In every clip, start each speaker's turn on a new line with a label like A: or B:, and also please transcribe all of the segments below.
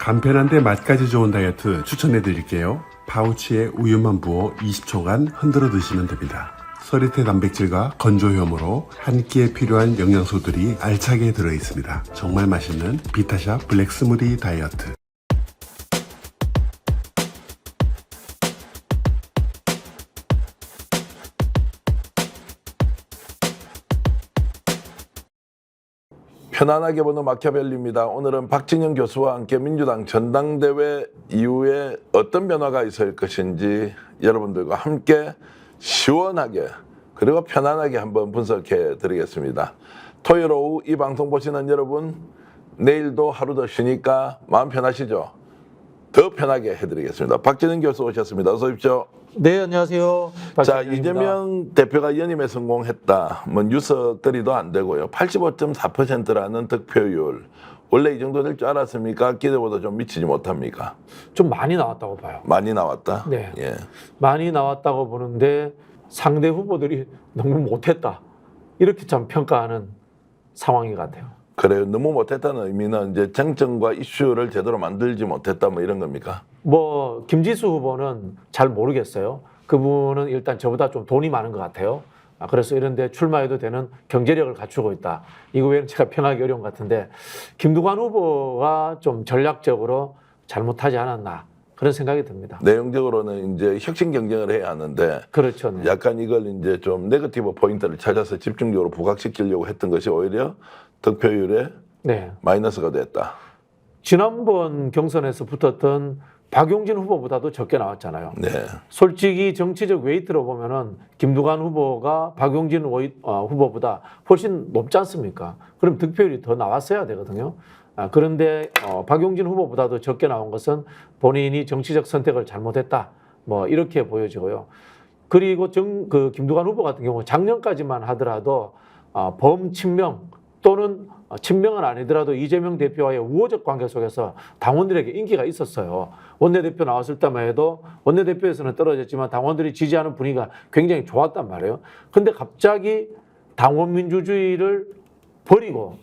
A: 간편한데 맛까지 좋은 다이어트 추천해 드릴게요. 파우치에 우유만 부어 20초간 흔들어 드시면 됩니다. 서리태 단백질과 건조효모로 한 끼에 필요한 영양소들이 알차게 들어 있습니다. 정말 맛있는 비타샵 블랙 스무디 다이어트.
B: 편안하게 보는 마키아벨리입니다. 오늘은 박진영 교수와 함께 민주당 전당대회 이후에 어떤 변화가 있을 것인지 여러분들과 함께 시원하게 그리고 편안하게 한번 분석해 드리겠습니다. 토요일 오후 이 방송 보시는 여러분, 내일도 하루 더 쉬니까 마음 편하시죠? 더 편하게 해드리겠습니다. 박진영 교수 오셨습니다. 어서 오십시오.
C: 네, 안녕하세요.
B: 자,
C: 박진영입니다.
B: 이재명 대표가 연임에 성공했다. 뭐 뉴스거리도 안 되고요. 85.4%라는 득표율. 원래 이 정도 될 줄 알았습니까? 기대보다 좀 미치지 못합니까?
C: 좀 많이 나왔다고 봐요.
B: 많이 나왔다.
C: 네.
B: 예.
C: 많이 나왔다고 보는데 상대 후보들이 너무 못했다. 이렇게 좀 평가하는 상황인 것 같아요.
B: 그래요. 너무 못했다는 의미는 이제 쟁점과 이슈를 제대로 만들지 못했다 뭐 이런 겁니까?
C: 뭐 김지수 후보는 잘 모르겠어요. 그분은 일단 저보다 좀 돈이 많은 것 같아요. 그래서 이런 데 출마해도 되는 경제력을 갖추고 있다. 이거 외에는 제가 평하기 어려운 것 같은데 김두관 후보가 좀 전략적으로 잘못하지 않았나 그런 생각이 듭니다.
B: 내용적으로는 이제 혁신 경쟁을 해야 하는데
C: 그렇죠. 네.
B: 약간 이걸 이제 좀 네거티브 포인트를 찾아서 집중적으로 부각시키려고 했던 것이 오히려 득표율에
C: 네.
B: 마이너스가 됐다.
C: 지난번 경선에서 붙었던 박용진 후보보다도 적게 나왔잖아요.
B: 네.
C: 솔직히 정치적 웨이트로 보면은 김두관 후보가 박용진 후보보다 훨씬 높지 않습니까? 그럼 득표율이 더 나왔어야 되거든요. 그런데 박용진 후보보다도 적게 나온 것은 본인이 정치적 선택을 잘못했다. 뭐 이렇게 보여지고요. 그리고 김두관 후보 같은 경우 작년까지만 하더라도 범친명 또는 친명은 아니더라도 이재명 대표와의 우호적 관계 속에서 당원들에게 인기가 있었어요. 원내대표 나왔을 때만 해도 원내대표에서는 떨어졌지만 당원들이 지지하는 분위기가 굉장히 좋았단 말이에요. 근데 갑자기 당원 민주주의를 버리고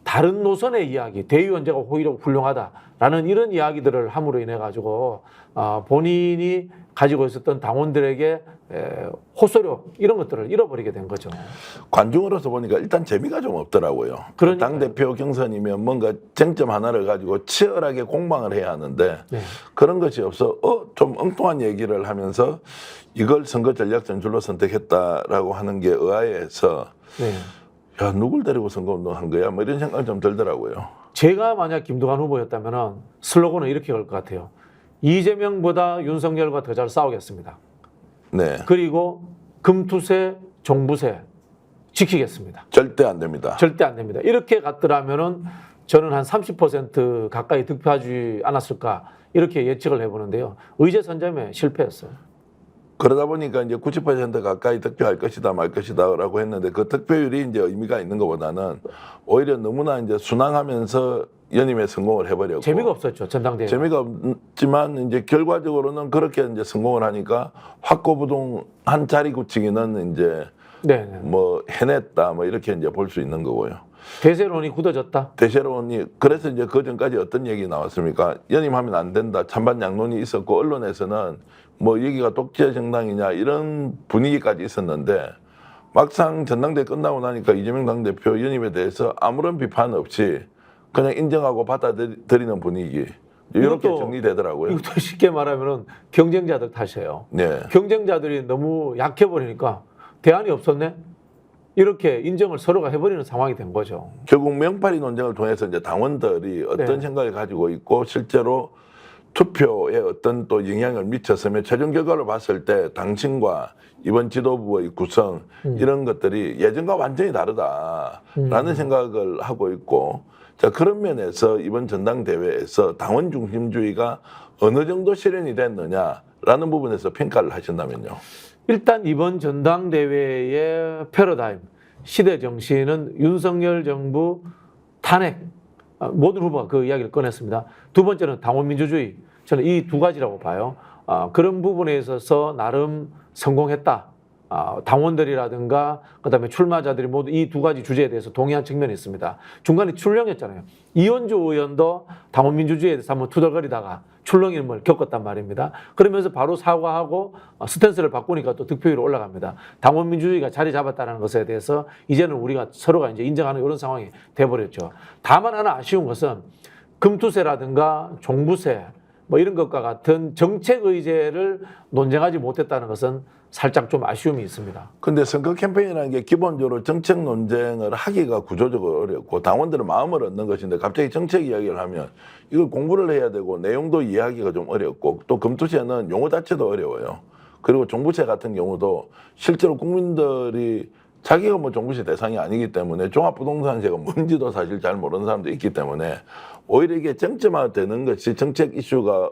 C: 다른 노선의 이야기, 대의원제가 오히려 훌륭하다라는 이런 이야기들을 함으로 인해 가지고 본인이 가지고 있었던 당원들에게 호소력 이런 것들을 잃어버리게 된 거죠.
B: 관중으로서 보니까 일단 재미가 좀 없더라고요.
C: 그러니까요.
B: 당대표 경선이면 뭔가 쟁점 하나를 가지고 치열하게 공방을 해야 하는데
C: 네.
B: 그런 것이 없어 좀 엉뚱한 얘기를 하면서 이걸 선거 전략 전술로 선택했다라고 하는 게 의아해서
C: 네.
B: 야, 누굴 데리고 선거운동한 거야? 뭐 이런 생각이 좀 들더라고요.
C: 제가 만약 김두관 후보였다면 슬로건은 이렇게 걸 것 같아요. 이재명보다 윤석열과 더 잘 싸우겠습니다.
B: 네.
C: 그리고 금투세, 종부세 지키겠습니다.
B: 절대 안 됩니다.
C: 절대 안 됩니다. 이렇게 갔더라면은 저는 한 30% 가까이 득표하지 않았을까 이렇게 예측을 해보는데요. 의제 선점에 실패했어요.
B: 그러다 보니까 이제 90% 가까이 득표할 것이다 말 것이다라고 했는데 그 득표율이 이제 의미가 있는 것보다는 오히려 너무나 이제 순항하면서 연임에 성공을 해버렸고
C: 재미가 없었죠 전당대회.
B: 재미가 없지만 이제 결과적으로는 그렇게 이제 성공을 하니까 확고부동한 자리 굳히기는 이제
C: 네.
B: 뭐 해냈다 뭐 이렇게 이제 볼 수 있는 거고요.
C: 대세론이 굳어졌다.
B: 대세론이 그래서 이제 그 전까지 어떤 얘기 나왔습니까? 연임하면 안 된다. 찬반 양론이 있었고 언론에서는 뭐 여기가 독재 정당이냐 이런 분위기까지 있었는데 막상 전당대회 끝나고 나니까 이재명 당대표 연임에 대해서 아무런 비판 없이 그냥 인정하고 받아들이는 분위기 이렇게 정리되더라고요.
C: 이것도 쉽게 말하면 경쟁자들 탓이에요.
B: 네.
C: 경쟁자들이 너무 약해 버리니까 대안이 없었네. 이렇게 인정을 서로가 해버리는 상황이 된 거죠.
B: 결국 명팔이 논쟁을 통해서 이제 당원들이 어떤
C: 네.
B: 생각을 가지고 있고 실제로 투표에 어떤 또 영향을 미쳤으면 최종 결과를 봤을 때 당신과 이번 지도부의 구성 이런 것들이 예전과 완전히 다르다라는 생각을 하고 있고 자 그런 면에서 이번 전당대회에서 당원 중심주의가 어느 정도 실현이 됐느냐라는 부분에서 평가를 하신다면요.
C: 일단 이번 전당대회의 패러다임, 시대 정신은 윤석열 정부 탄핵, 모든 후보가 그 이야기를 꺼냈습니다. 두 번째는 당원 민주주의, 저는 이 두 가지라고 봐요. 그런 부분에 있어서 나름 성공했다. 당원들이라든가 그다음에 출마자들이 모두 이 두 가지 주제에 대해서 동의한 측면이 있습니다. 중간에 출렁였잖아요. 이현주 의원도 당원민주주의에 대해서 한번 투덜거리다가 출렁임을 겪었단 말입니다. 그러면서 바로 사과하고 스탠스를 바꾸니까 또 득표율이 올라갑니다. 당원민주주의가 자리 잡았다는 것에 대해서 이제는 우리가 서로가 이제 인정하는 이런 상황이 돼버렸죠. 다만 하나 아쉬운 것은 금투세라든가 종부세 뭐 이런 것과 같은 정책 의제를 논쟁하지 못했다는 것은 살짝 좀 아쉬움이 있습니다.
B: 근데 선거 캠페인이라는 게 기본적으로 정책 논쟁을 하기가 구조적으로 어렵고 당원들의 마음을 얻는 것인데 갑자기 정책 이야기를 하면 이걸 공부를 해야 되고 내용도 이해하기가 좀 어렵고 또 금투세는 용어 자체도 어려워요. 그리고 종부세 같은 경우도 실제로 국민들이 자기가 뭐 종부세 대상이 아니기 때문에 종합부동산세가 뭔지도 사실 잘 모르는 사람도 있기 때문에 오히려 이게 쟁점화되는 것이 정책 이슈가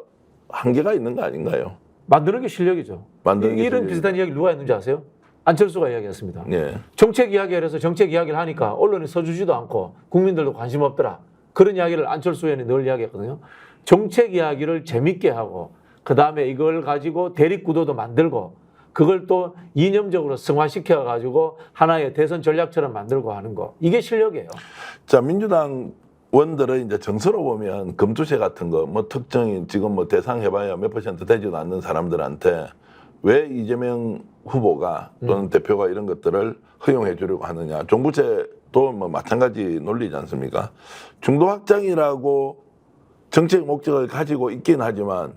B: 한계가 있는 거 아닌가요?
C: 만드는 게 실력이죠.
B: 만드는 게
C: 이런
B: 실력이죠.
C: 비슷한 이야기 누가 했는지 아세요? 안철수가 이야기했습니다.
B: 예.
C: 정책 이야기를 해서 정책 이야기를 하니까 언론이 써주지도 않고 국민들도 관심 없더라. 그런 이야기를 안철수 의원이 늘 이야기했거든요. 정책 이야기를 재밌게 하고 그다음에 이걸 가지고 대립구도도 만들고 그걸 또 이념적으로 승화시켜가지고 하나의 대선 전략처럼 만들고 하는 거. 이게 실력이에요.
B: 자, 민주당 원들은 이제 정서로 보면 금투세 같은 거 뭐 특정인 지금 뭐 대상 해봐야 몇 % 되지도 않는 사람들한테 왜 이재명 후보가 또는 대표가 이런 것들을 허용해 주려고 하느냐. 종부세도 뭐 마찬가지 논리지 않습니까? 중도 확장이라고 정책 목적을 가지고 있긴 하지만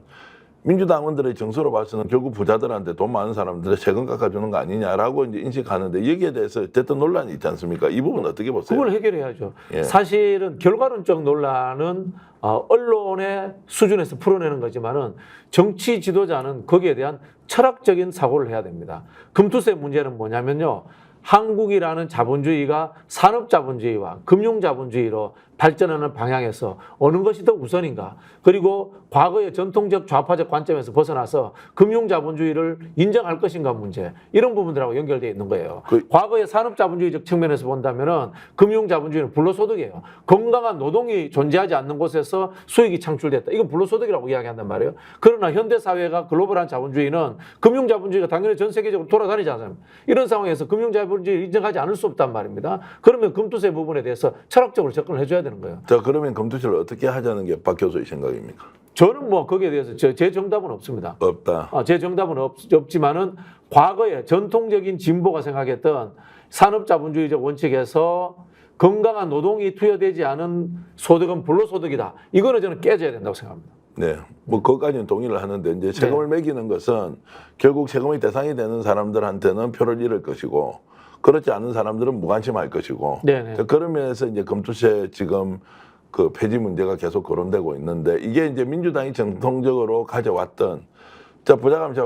B: 민주당원들의 정서로 봐서는 결국 부자들한테 돈 많은 사람들의 세금 깎아주는 거 아니냐라고 이제 인식하는데 여기에 대해서 어쨌든 논란이 있지 않습니까? 이 부분 어떻게 보세요?
C: 그걸 해결해야죠.
B: 예.
C: 사실은 결과론적 논란은 언론의 수준에서 풀어내는 거지만은 정치 지도자는 거기에 대한 철학적인 사고를 해야 됩니다. 금투세 문제는 뭐냐면요. 한국이라는 자본주의가 산업자본주의와 금융자본주의로 발전하는 방향에서 어느 것이 더 우선인가. 그리고 과거의 전통적 좌파적 관점에서 벗어나서 금융자본주의를 인정할 것인가 문제. 이런 부분들하고 연결되어 있는 거예요. 과거의 산업자본주의적 측면에서 본다면은 금융자본주의는 불로소득이에요. 건강한 노동이 존재하지 않는 곳에서 수익이 창출됐다. 이건 불로소득이라고 이야기한단 말이에요. 그러나 현대사회가 글로벌한 자본주의는 금융자본주의가 당연히 전 세계적으로 돌아다니지 않습니까? 이런 상황에서 금융자본주의를 인정하지 않을 수 없단 말입니다. 그러면 금투세 부분에 대해서 철학적으로 접근을 해줘야 되는 거예요.
B: 자, 그러면 금투세를 어떻게 하자는 게 박 교수의 생각입니까?
C: 저는 뭐 거기에 대해서 제 정답은 없습니다.
B: 없다.
C: 제 정답은 없지만은 과거에 전통적인 진보가 생각했던 산업자본주의적 원칙에서 건강한 노동이 투여되지 않은 소득은 불로소득이다. 이거는 저는 깨져야 된다고 생각합니다.
B: 네, 뭐 그것까지는 동의를 하는데 이제 세금을 매기는 것은 결국 세금의 대상이 되는 사람들한테는 표를 잃을 것이고 그렇지 않은 사람들은 무관심할 것이고 그런 면에서 이제 금투세 지금 그 폐지 문제가 계속 거론되고 있는데 이게 이제 민주당이 정통적으로 가져왔던 자 부자감세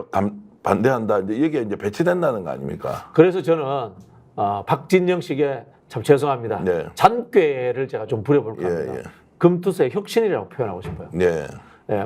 B: 반대한다 이제 이게 이제 배치된다는 거 아닙니까?
C: 그래서 저는 박진영 씨에게 참 죄송합니다.
B: 네.
C: 잔꾀를 제가 좀 부려볼까 합니다.
B: 예.
C: 금투세 혁신이라고 표현하고 싶어요.
B: 네.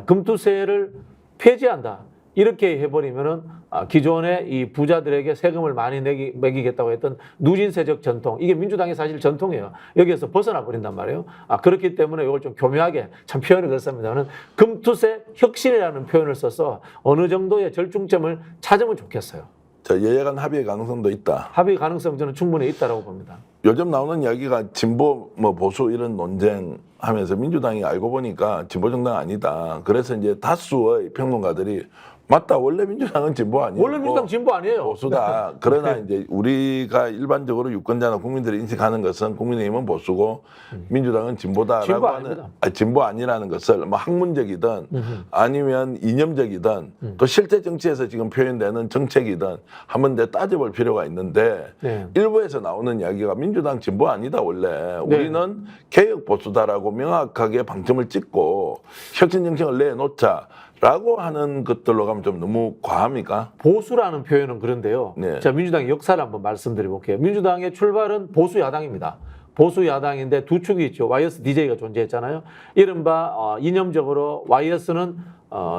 C: 금투세를 폐지한다. 이렇게 해버리면은 기존에 이 부자들에게 세금을 많이 매기겠다고 했던 누진세적 전통, 이게 민주당의 사실 전통이에요. 여기에서 벗어나 버린단 말이에요. 그렇기 때문에 이걸 좀 교묘하게 참 표현을 그렇습니다는 금투세 혁신이라는 표현을 써서 어느 정도의 절충점을 찾으면 좋겠어요.
B: 자, 여야 간 합의의 가능성도 있다.
C: 합의 가능성 저는 충분히 있다라고 봅니다.
B: 요즘 나오는 이야기가 진보 뭐 보수 이런 논쟁하면서 민주당이 알고 보니까 진보 정당 아니다. 그래서 이제 다수의 평론가들이 맞다. 원래 민주당은 진보 아니에요.
C: 원래 민주당 진보 아니에요.
B: 보수다. 그러나 이제 우리가 일반적으로 유권자나 국민들이 인식하는 것은 국민의힘은 보수고 민주당은 진보다라고
C: 진보
B: 하는
C: 아닙니다.
B: 진보 아니라는 것을 뭐 학문적이든 아니면 이념적이든 또 실제 정치에서 지금 표현되는 정책이든 한번 내 따져볼 필요가 있는데 일부에서 나오는 이야기가 민주당 진보 아니다 원래 우리는 개혁 보수다라고 명확하게 방점을 찍고 혁신 정책을 내놓자. 라고 하는 것들로 가면 좀 너무 과합니까?
C: 보수라는 표현은 그런데요.
B: 네.
C: 자, 민주당의 역사를 한번 말씀드려 볼게요. 민주당의 출발은 보수 야당입니다. 보수 야당인데 두 축이 있죠. YS DJ가 존재했잖아요. 이른바 이념적으로 YS는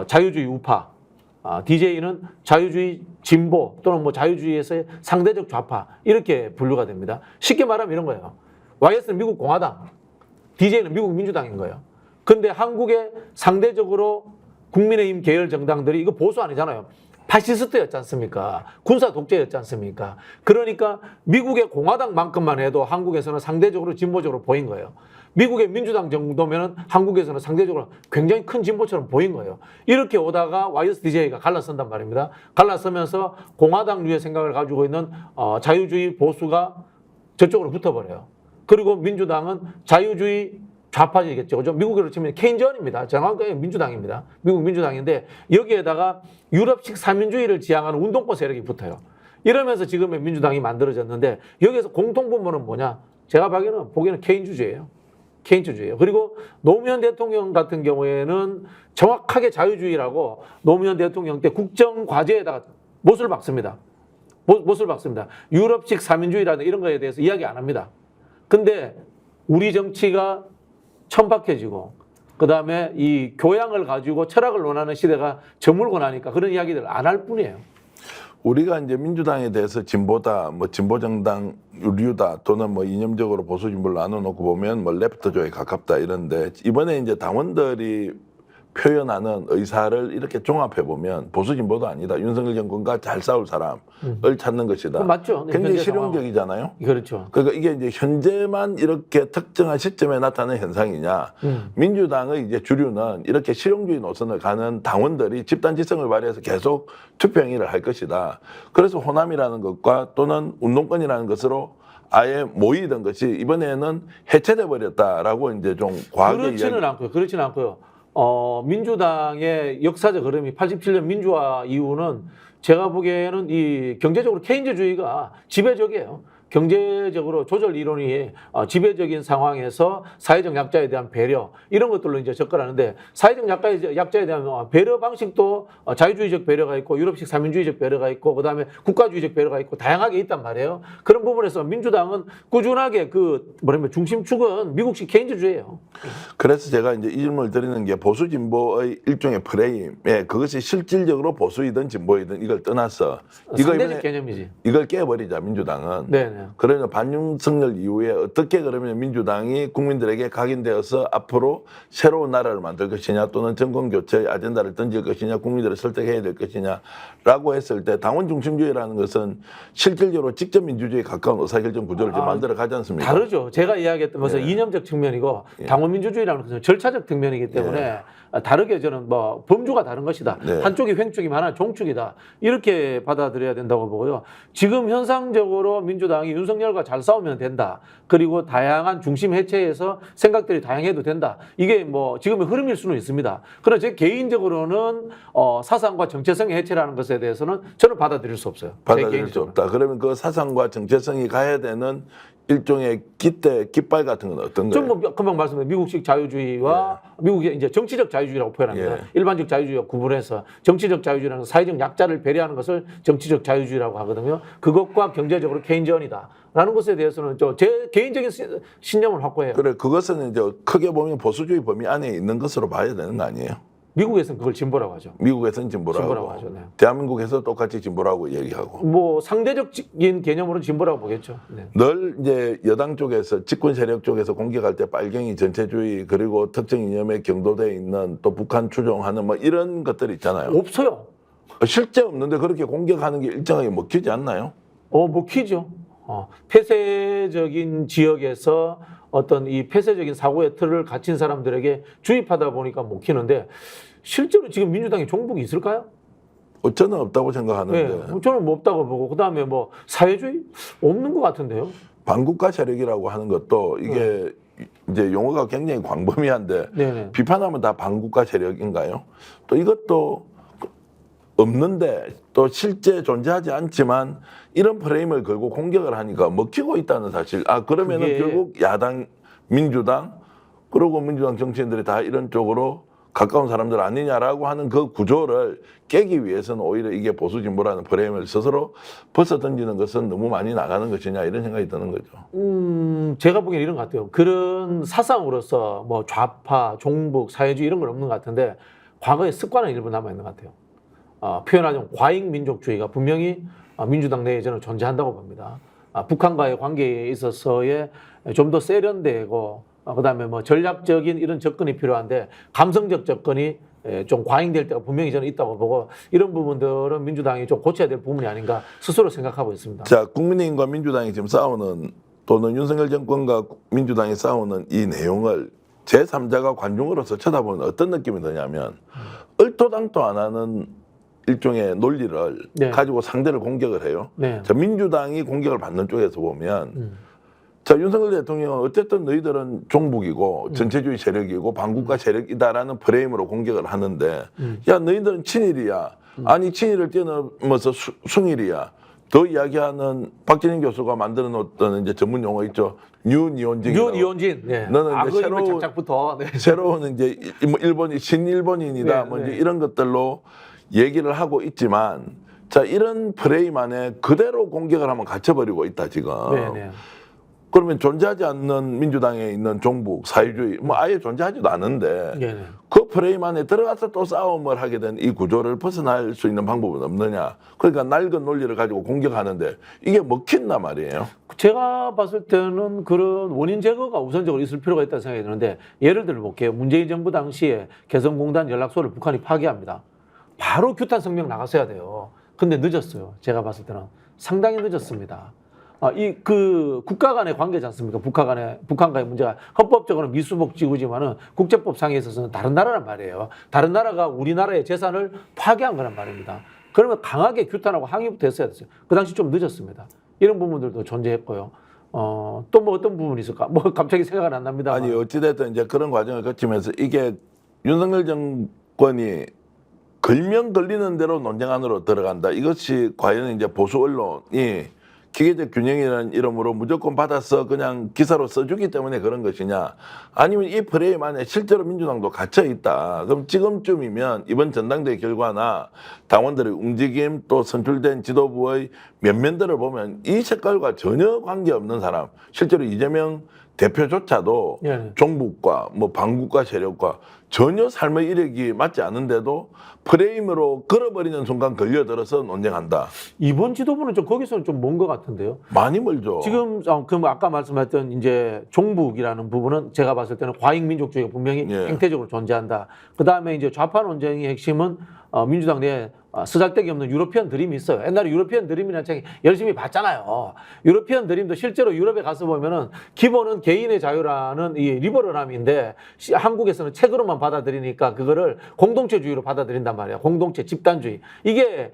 C: 자유주의 우파, DJ는 자유주의 진보 또는 뭐 자유주의에서의 상대적 좌파 이렇게 분류가 됩니다. 쉽게 말하면 이런 거예요. YS는 미국 공화당, DJ는 미국 민주당인 거예요. 근데 한국에 상대적으로 국민의힘 계열 정당들이 이거 보수 아니잖아요. 파시스트였지 않습니까? 군사 독재였지 않습니까? 그러니까 미국의 공화당만큼만 해도 한국에서는 상대적으로 진보적으로 보인 거예요. 미국의 민주당 정도면은 한국에서는 상대적으로 굉장히 큰 진보처럼 보인 거예요. 이렇게 오다가 YSDJ가 갈라선단 말입니다. 갈라서면서 공화당류의 생각을 가지고 있는 자유주의 보수가 저쪽으로 붙어버려요. 그리고 민주당은 자유주의 좌파이겠죠. 그죠? 미국으로 치면 케인즈원입니다. 정확하게 민주당입니다. 미국 민주당인데 여기에다가 유럽식 사민주의를 지향하는 운동권 세력이 붙어요. 이러면서 지금의 민주당이 만들어졌는데 여기에서 공통분모는 뭐냐? 제가 보기에는 케인주주의예요. 케인주주의예요. 그리고 노무현 대통령 같은 경우에는 정확하게 자유주의라고 노무현 대통령 때 국정과제에다가 못을 박습니다. 못을 박습니다. 유럽식 사민주의라는 이런 거에 대해서 이야기 안 합니다. 근데 우리 정치가 천박해지고 그다음에 이 교양을 가지고 철학을 논하는 시대가 저물고 나니까 그런 이야기들 안 할 뿐이에요.
B: 우리가 이제 민주당에 대해서 진보다, 뭐 진보정당 유류다 또는 뭐 이념적으로 보수 진보를 나눠놓고 보면 뭐 레프트쪽에 가깝다 이런데 이번에 이제 당원들이 표현하는 의사를 이렇게 종합해 보면 보수 진보도 아니다. 윤석열 정권과 잘 싸울 사람을 찾는 것이다.
C: 맞죠. 네,
B: 굉장히
C: 현재
B: 실용적이잖아요.
C: 그렇죠.
B: 그러니까 이게 이제 현재만 이렇게 특정한 시점에 나타나는 현상이냐. 민주당의 이제 주류는 이렇게 실용주의 노선을 가는 당원들이 집단지성을 발휘해서 계속 투표 행위를 할 것이다. 그래서 호남이라는 것과 또는 운동권이라는 것으로 아예 모이던 것이 이번에는 해체돼 버렸다라고 이제 좀 과하게
C: 그렇지는 않고요. 민주당의 역사적 흐름이 87년 민주화 이후는 제가 보기에는 이 경제적으로 케인즈주의가 지배적이에요. 경제적으로 조절 이론이 지배적인 상황에서 사회적 약자에 대한 배려 이런 것들로 이제 접근하는데 사회적 약자에 대한 배려 방식도 자유주의적 배려가 있고 유럽식 사민주의적 배려가 있고 그다음에 국가주의적 배려가 있고 다양하게 있단 말이에요. 그런 부분에서 민주당은 꾸준하게 중심축은 미국식 케인즈주의예요.
B: 그래서 제가 이제 이 질문을 드리는 게 보수 진보의 일종의 프레임에 그것이 실질적으로 보수이든 진보이든 이걸 떠나서
C: 상대적 개념이지.
B: 이걸 깨버리자 민주당은.
C: 네.
B: 그러나 반윤석열 이후에 어떻게 그러면 민주당이 국민들에게 각인되어서 앞으로 새로운 나라를 만들 것이냐 또는 정권 교체의 아젠다를 던질 것이냐 국민들을 설득해야 될 것이냐라고 했을 때 당원 중심주의라는 것은 실질적으로 직접 민주주의에 가까운 의사결정 구조를 지금 만들어 가지 않습니까?
C: 다르죠. 제가 이야기했던 것은 이념적 측면이고 당원 민주주의라는 것은 절차적 측면이기 때문에 다르게 저는 뭐 범주가 다른 것이다. 한쪽이 횡축이면 하나는 종축이다. 이렇게 받아들여야 된다고 보고요. 지금 현상적으로 민주당이 윤석열과 잘 싸우면 된다. 그리고 다양한 중심 해체에서 생각들이 다양해도 된다. 이게 뭐 지금의 흐름일 수는 있습니다. 그러나 제 개인적으로는 사상과 정체성의 해체라는 것에 대해서는 저는 받아들일 수 없어요.
B: 받아들일 수 없다. 그러면 그 사상과 정체성이 가야 되는 일종의 깃발 같은 건 어떤 거예요?
C: 좀 뭐 금방 말씀드린 미국식 자유주의와 미국의 이제 정치적 자유주의라고 표현합니다. 일반적 자유주의와 구분해서 정치적 자유주의라는 사회적 약자를 배려하는 것을 정치적 자유주의라고 하거든요. 그것과 경제적으로 케인즈원이다라는 것에 대해서는 제 개인적인 신념을 확고해요.
B: 그래, 그것은 이제 크게 보면 보수주의 범위 안에 있는 것으로 봐야 되는 거 아니에요?
C: 미국에서는 그걸 진보라고 하죠.
B: 미국에서는 진보라고
C: 하죠. 네.
B: 대한민국에서 똑같이 진보라고 얘기하고.
C: 뭐 상대적인 개념으로는 진보라고 보겠죠. 네.
B: 늘 이제 여당 쪽에서 집권 세력 쪽에서 공격할 때 빨갱이 전체주의 그리고 특정 이념에 경도돼 있는 또 북한 추종하는 뭐 이런 것들 있잖아요.
C: 없어요.
B: 실제 없는데 그렇게 공격하는 게 일정하게 먹히지 않나요?
C: 먹히죠. 폐쇄적인 지역에서 어떤 이 폐쇄적인 사고의 틀을 갖춘 사람들에게 주입하다 보니까 먹히는데 실제로 지금 민주당에 종북이 있을까요?
B: 저는 없다고 생각하는데.
C: 네, 저는 뭐 없다고 보고 그다음에 뭐 사회주의 없는 것 같은데요.
B: 반국가 세력이라고 하는 것도 이게 이제 용어가 굉장히 광범위한데
C: 네네.
B: 비판하면 다 반국가 세력인가요? 또 이것도 없는데 또 실제 존재하지 않지만 이런 프레임을 걸고 공격을 하니까 먹히고 있다는 사실. 그러면은 결국 야당, 민주당 그리고 민주당 정치인들이 다 이런 쪽으로 가까운 사람들 아니냐라고 하는 그 구조를 깨기 위해서는 오히려 이게 보수 진보라는 프레임을 스스로 벗어 던지는 것은 너무 많이 나가는 것이냐 이런 생각이 드는 거죠.
C: 제가 보기엔 이런 것 같아요. 그런 사상으로서 뭐 좌파, 종북, 사회주의 이런 건 없는 것 같은데 과거의 습관은 일부 남아 있는 것 같아요. 표현하자면 과잉 민족주의가 분명히 민주당 내에 저는 존재한다고 봅니다. 북한과의 관계에 있어서의 좀 더 세련되고 그다음에 뭐 전략적인 이런 접근이 필요한데 감성적 접근이 좀 과잉될 때가 분명히 저는 있다고 보고 이런 부분들은 민주당이 좀 고쳐야 될 부분이 아닌가 스스로 생각하고 있습니다.
B: 자, 국민의힘과 민주당이 지금 싸우는 또는 윤석열 정권과 민주당이 싸우는 이 내용을 제3자가 관중으로서 쳐다보면 어떤 느낌이 드냐면 얼토당토 안 하는 일종의 논리를
C: 네.
B: 가지고 상대를 공격을 해요.
C: 네.
B: 자, 민주당이 공격을 받는 쪽에서 보면 자, 윤석열 대통령은 어쨌든 너희들은 종북이고 전체주의 세력이고 반국가 세력이다라는 프레임으로 공격을 하는데 야, 너희들은 친일이야. 아니, 친일을 뛰어넘어서 숭일이야. 더 이야기하는 박진영 교수가 만들어 놓았던 이제 전문 용어 있죠. 뉴니온진.
C: 뉴니온진. 네.
B: 너는 이제
C: 악의의 착착부터. 네.
B: 새로운 이제 일본이 신일본인이다.
C: 네,
B: 뭐 이제
C: 네.
B: 이런 것들로 얘기를 하고 있지만 자, 이런 프레임 안에 그대로 공격을 한번 갇혀버리고 있다 지금.
C: 네, 네.
B: 그러면 존재하지 않는 민주당에 있는 종북, 사회주의 뭐 아예 존재하지도 않은데
C: 네, 네.
B: 그 프레임 안에 들어가서 또 싸움을 하게 된 이 구조를 벗어날 수 있는 방법은 없느냐. 그러니까 낡은 논리를 가지고 공격하는데 이게 먹힌단 말이에요.
C: 제가 봤을 때는 그런 원인 제거가 우선적으로 있을 필요가 있다고 생각이 드는데 예를 들어 볼게요. 문재인 정부 당시에 개성공단 연락소를 북한이 파기합니다. 바로 규탄 성명 나갔어야 돼요. 근데 늦었어요. 제가 봤을 때는 상당히 늦었습니다. 그 국가 간의 관계지 않습니까? 북한과의 문제가 헌법적으로는 미수복지구지만은 국제법상에 있어서는 다른 나라란 말이에요. 다른 나라가 우리나라의 재산을 파괴한 거란 말입니다. 그러면 강하게 규탄하고 항의부터 했어야 됐어요. 그 당시 좀 늦었습니다. 이런 부분들도 존재했고요. 또 뭐 어떤 부분이 있을까? 뭐 갑자기 생각은 안 납니다.
B: 아니 어찌됐든 이제 그런 과정을 거치면서 이게 윤석열 정권이 걸면 걸리는 대로 논쟁 안으로 들어간다. 이것이 과연 이제 보수 언론이 기계적 균형이라는 이름으로 무조건 받아서 그냥 기사로 써주기 때문에 그런 것이냐. 아니면 이 프레임 안에 실제로 민주당도 갇혀 있다. 그럼 지금쯤이면 이번 전당대회 결과나 당원들의 움직임 또 선출된 지도부의 면면들을 보면 이 색깔과 전혀 관계없는 사람, 실제로 이재명 대표조차도
C: 예.
B: 종북과 뭐 반국가 세력과 전혀 삶의 이력이 맞지 않은데도 프레임으로 걸어버리는 순간 걸려들어서 논쟁한다.
C: 이번 지도부는 좀 거기서는 좀 먼 것 같은데요.
B: 많이 멀죠.
C: 지금 그럼 아까 말씀하셨던 이제 종북이라는 부분은 제가 봤을 때는 과잉 민족주의가 분명히
B: 예.
C: 행태적으로 존재한다. 그 다음에 이제 좌파 논쟁의 핵심은 민주당 내에 쓰잘데기 없는 유러피언 드림이 있어요. 옛날에 유러피언 드림이라는 책 열심히 봤잖아요. 유러피언 드림도 실제로 유럽에 가서 보면은 기본은 개인의 자유라는 이 리버럴함인데 한국에서는 책으로만 받아들이니까 그거를 공동체주의로 받아들인단 말이야. 공동체, 집단주의. 이게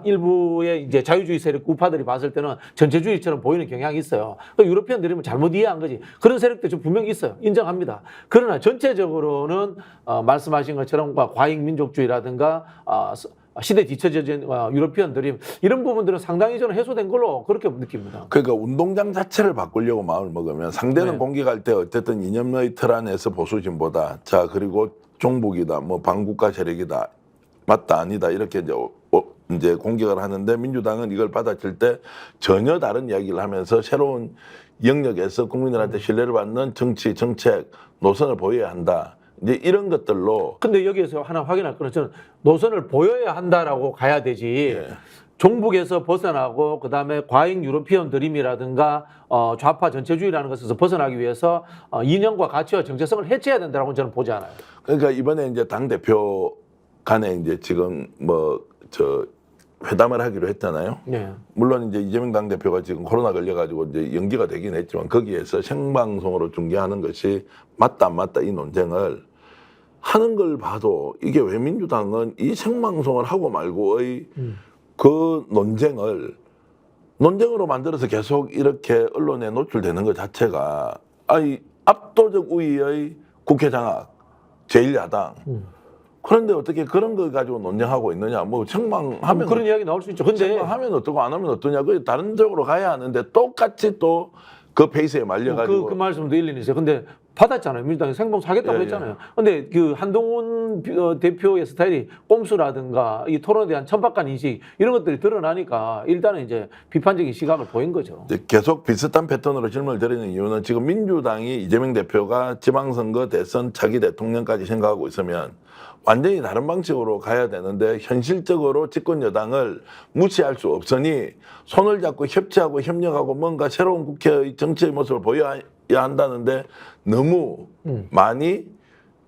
C: 일부의 이제 자유주의 세력 우파들이 봤을 때는 전체주의처럼 보이는 경향이 있어요. 그 유러피언 드림을 잘못 이해한 거지. 그런 세력도 좀 분명히 있어요. 인정합니다. 그러나 전체적으로는 말씀하신 것처럼 과잉 민족주의라든가 시대 뒤처진 유러피언 드림 이런 부분들은 상당히 저는 해소된 걸로 그렇게 느낍니다.
B: 그러니까 운동장 자체를 바꾸려고 마음을 먹으면 상대는
C: 네.
B: 공격할 때 어쨌든 이념의 틀 안에서 보수진보다 자 그리고 종북이다 뭐 반국가 세력이다 맞다 아니다 이렇게 이제 공격을 하는데 민주당은 이걸 받아칠 때 전혀 다른 이야기를 하면서 새로운 영역에서 국민들한테 신뢰를 받는 정치 정책 노선을 보여야 한다. 이제 이런 것들로.
C: 근데 여기에서 하나 확인할 거는 저는 노선을 보여야 한다라고 가야 되지.
B: 예.
C: 종북에서 벗어나고 그다음에 과잉 유러피언 드림이라든가 좌파 전체주의라는 것에서 벗어나기 위해서 이념과 가치와 정체성을 해체해야 된다라고 저는 보지 않아요.
B: 그러니까 이번에 이제 당 대표 간에 이제 지금 회담을 하기로 했잖아요.
C: 네.
B: 물론 이제 이재명 당 대표가 지금 코로나 걸려가지고 이제 연기가 되긴 했지만 거기에서 생방송으로 중계하는 것이 맞다 안 맞다 이 논쟁을 하는 걸 봐도 이게 왜 민주당은 이 생방송을 하고 말고의 그 논쟁으로 만들어서 계속 이렇게 언론에 노출되는 것 자체가 압도적 우위의 국회 장악, 제1야당. 그런데 어떻게 그런 걸 가지고 논쟁하고 있느냐? 뭐 생방하면
C: 그런 이야기 나올 수 있죠. 근데
B: 생방하면 어떠고 안 하면 어떠냐? 그 다른 쪽으로 가야 하는데 똑같이 또 그 페이스에 말려가지고
C: 그 말씀도 일리는 있어요. 근데 받았잖아요. 민주당이 생방송 하겠다고
B: 예,
C: 했잖아요. 근데 그 한동훈 대표의 스타일이 꼼수라든가 이 토론에 대한 천박한 인식 이런 것들이 드러나니까 일단은 이제 비판적인 시각을 보인 거죠.
B: 이제 계속 비슷한 패턴으로 질문을 드리는 이유는 지금 민주당이 이재명 대표가 지방선거 대선 차기 대통령까지 생각하고 있으면 완전히 다른 방식으로 가야 되는데 현실적으로 집권 여당을 무시할 수 없으니 손을 잡고 협치하고 협력하고 뭔가 새로운 국회의 정치의 모습을 보여야 한다는데 너무 많이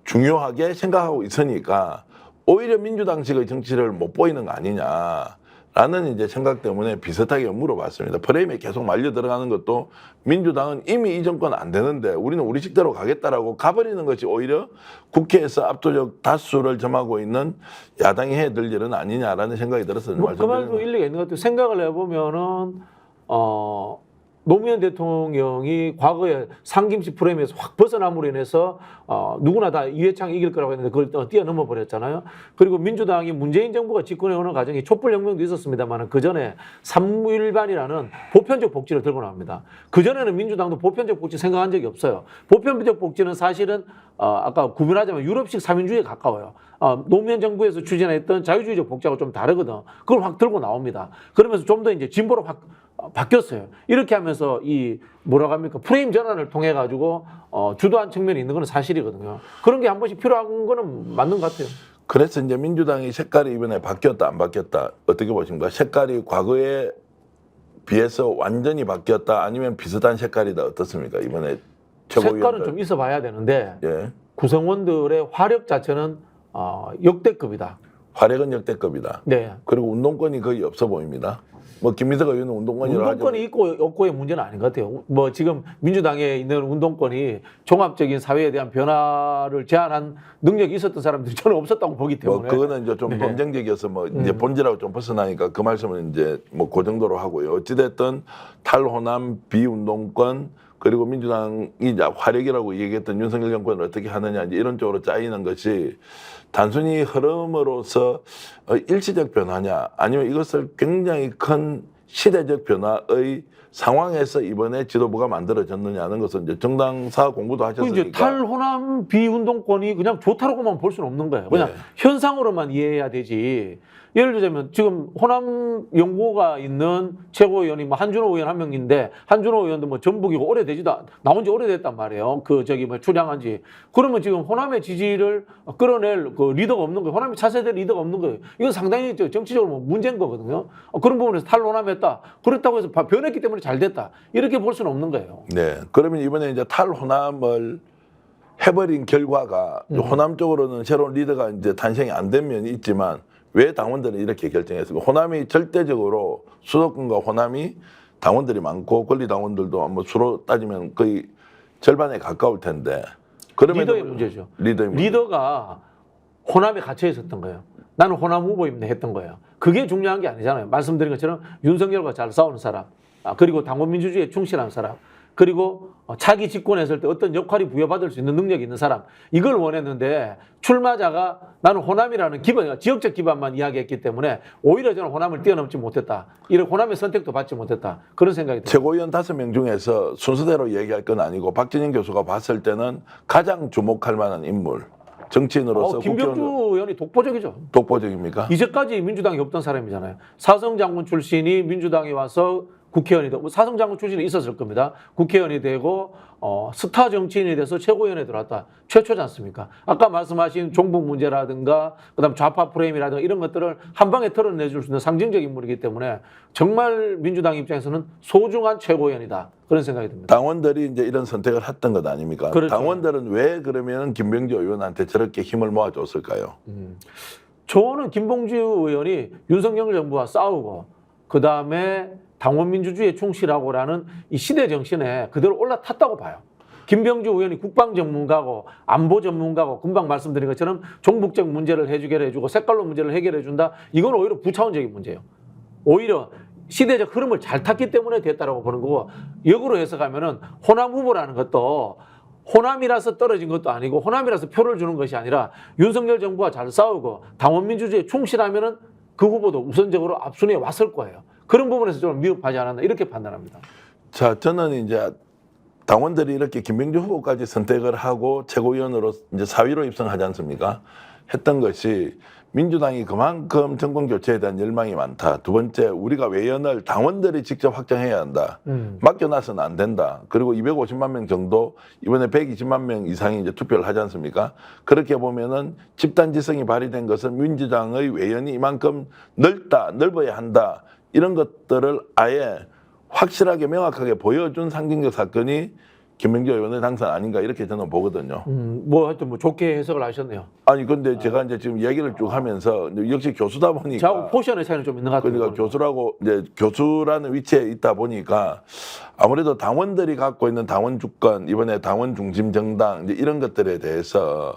B: 중요하게 생각하고 있으니까 오히려 민주당식의 정치를 못 보이는 거 아니냐라는 이제 생각 때문에 비슷하게 물어봤습니다. 프레임에 계속 말려 들어가는 것도 민주당은 이미 이 정권 안 되는데 우리는 우리 식대로 가겠다라고 가버리는 것이 오히려 국회에서 압도적 다수를 점하고 있는 야당이 해야 될 일은 아니냐라는 생각이 들어서
C: 그 말도 일리가 있는 것 같아요. 생각을 해보면은 노무현 대통령이 과거에 상김씨 프레임에서 확 벗어남으로 인해서 누구나 다 이회창 이길 거라고 했는데 그걸 뛰어넘어 버렸잖아요. 그리고 민주당이 문재인 정부가 집권해 오는 과정에 촛불혁명도 있었습니다만 그 전에 삼무일반이라는 보편적 복지를 들고 나옵니다. 그 전에는 민주당도 보편적 복지 생각한 적이 없어요. 보편적 복지는 사실은 아까 구분하자면 유럽식 삼인주의에 가까워요. 노무현 정부에서 추진했던 자유주의적 복지하고 좀 다르거든. 그걸 확 들고 나옵니다. 그러면서 좀 더 이제 진보로 확 바뀌었어요. 이렇게 하면서 이 뭐라고 합니까? 프레임 전환을 통해 가지고 주도한 측면이 있는 건 사실이거든요. 그런 게 한 번씩 필요한 거는 맞는 것 같아요.
B: 그래서 이제 민주당이 색깔이 이번에 바뀌었다 안 바뀌었다 어떻게 보십니까? 색깔이 과거에 비해서 완전히 바뀌었다 아니면 비슷한 색깔이다 어떻습니까? 이번에 최고위원들.
C: 색깔은 좀 있어 봐야 되는데
B: 예.
C: 구성원들의 화력 자체는 역대급이다.
B: 화력은 역대급이다.
C: 네.
B: 그리고 운동권이 거의 없어 보입니다. 뭐 김민석 의원은 운동권이라고 하죠.
C: 운동권이 있고 없고의 문제는 아닌 것 같아요. 뭐 지금 민주당에 있는 운동권이 종합적인 사회에 대한 변화를 제안한 능력이 있었던 사람들이 저는 없었다고 보기
B: 뭐
C: 때문에.
B: 그거는 이제 좀
C: 네.
B: 논쟁적이어서 뭐 이제 본질하고 좀 벗어나니까 그 말씀은 이제 뭐 그 정도로 하고요. 어찌됐든 탈호남 비운동권 그리고 민주당이 이제 화력이라고 얘기했던 윤석열 정권을 어떻게 하느냐 이제 이런 쪽으로 짜이는 것이 단순히 흐름으로서 일시적 변화냐 아니면 이것을 굉장히 큰 시대적 변화의 상황에서 이번에 지도부가 만들어졌느냐는 것은 이제 정당사 공부도 하셨으니까.
C: 이제 탈호남 비운동권이 그냥 좋다라고만 볼 수는 없는 거예요. 그냥
B: 네.
C: 현상으로만 이해해야 되지. 예를 들자면 지금 호남 연구가 있는 최고위원이 뭐 한준호 의원 한 명인데 한준호 의원도 뭐 전북이고 오래되지도 나온 지 오래됐단 말이에요. 그 저기 뭐 출향한 지. 그러면 지금 호남의 지지를 끌어낼 그 리더가 없는 거예요. 호남의 차세대 리더가 없는 거예요. 이건 상당히 정치적으로 뭐 문제인 거거든요. 그런 부분에서 탈호남했다. 그렇다고 해서 변했기 때문에 잘 됐다. 이렇게 볼 수는 없는 거예요.
B: 네. 그러면 이번에 이제 탈호남을 해버린 결과가 호남 쪽으로는 새로운 리더가 이제 탄생이 안 된 면이 있지만 왜 당원들은 이렇게 결정했을까? 호남이 절대적으로 수도권과 호남이 당원들이 많고 권리 당원들도 뭐 수로 따지면 거의 절반에 가까울 텐데. 그럼에도
C: 리더의 문제죠.
B: 리더의 문제.
C: 리더가 호남에 갇혀 있었던 거예요. 나는 호남 후보입니다 했던 거예요. 그게 중요한 게 아니잖아요. 말씀드린 것처럼 윤석열과 잘 싸우는 사람, 그리고 당원 민주주의에 충실한 사람, 그리고 차기 집권했을 때 어떤 역할이 부여받을 수 있는 능력이 있는 사람, 이걸 원했는데 출마자가 나는 호남이라는 기반, 지역적 기반만 이야기했기 때문에 오히려 저는 호남을 뛰어넘지 못했다. 이런 호남의 선택도 받지 못했다. 그런 생각이 듭니다.
B: 최고위원 5명 중에서 순서대로 얘기할 건 아니고 박진영 교수가 봤을 때는 가장 주목할 만한 인물, 정치인으로서
C: 김병주 의원이 독보적이죠.
B: 독보적입니까?
C: 이제까지 민주당이 없던 사람이잖아요. 사성 장군 출신이 민주당에 와서 국회의원이 되고, 사성 장군 출신이 있었을 겁니다. 국회의원이 되고 스타 정치인이 돼서 최고위원에 들어왔다. 최초지 않습니까? 아까 말씀하신 종북 문제라든가 그다음 좌파 프레임이라든가 이런 것들을 한 방에 털어내줄 수 있는 상징적 인물이기 때문에 정말 민주당 입장에서는 소중한 최고위원이다. 그런 생각이 듭니다.
B: 당원들이 이제 이런 선택을 했던 것 아닙니까?
C: 그렇죠.
B: 당원들은 왜 그러면 김병주 의원한테 저렇게 힘을 모아줬을까요?
C: 저는 김봉주 의원이 윤석열 정부와 싸우고 그다음에 당원 민주주의에 충실하고라는 이 시대 정신에 그대로 올라탔다고 봐요. 김병주 의원이 국방 전문가고 안보 전문가고 금방 말씀드린 것처럼 종북적 문제를 해주고 색깔로 문제를 해결해 준다. 이건 오히려 부차원적인 문제예요. 오히려 시대적 흐름을 잘 탔기 때문에 됐다라고 보는 거고, 역으로 해석하면은 호남 후보라는 것도 호남이라서 떨어진 것도 아니고 호남이라서 표를 주는 것이 아니라 윤석열 정부와 잘 싸우고 당원 민주주의에 충실하면은 그 후보도 우선적으로 앞순위에 왔을 거예요. 그런 부분에서 좀 미흡하지 않았나 이렇게 판단합니다.
B: 자, 저는 이제 당원들이 이렇게 김병주 후보까지 선택을 하고 최고위원으로 이제 4위로 입성하지 않습니까? 했던 것이 민주당이 그만큼 정권 교체에 대한 열망이 많다. 두 번째, 우리가 외연을 당원들이 직접 확정해야 한다. 맡겨놔서는 안 된다. 그리고 250만 명 정도, 이번에 120만 명 이상이 이제 투표를 하지 않습니까? 그렇게 보면은 집단지성이 발휘된 것은 민주당의 외연이 이만큼 넓어야 한다. 이런 것들을 아예 확실하게 명확하게 보여준 상징적 사건이 김명주 의원의 당선 아닌가 이렇게 저는 보거든요.
C: 뭐 하여튼 뭐 좋게 해석을 하셨네요.
B: 아니 근데 제가 이제 지금 얘기를 쭉 하면서 역시 교수다 보니까
C: 저하고 포션의 차이는 좀 있는 것 같아요.
B: 그러니까 교수라고 이제 교수라는 위치에 있다 보니까 아무래도 당원들이 갖고 있는 당원 주권 이번에 당원 중심 정당 이제 이런 것들에 대해서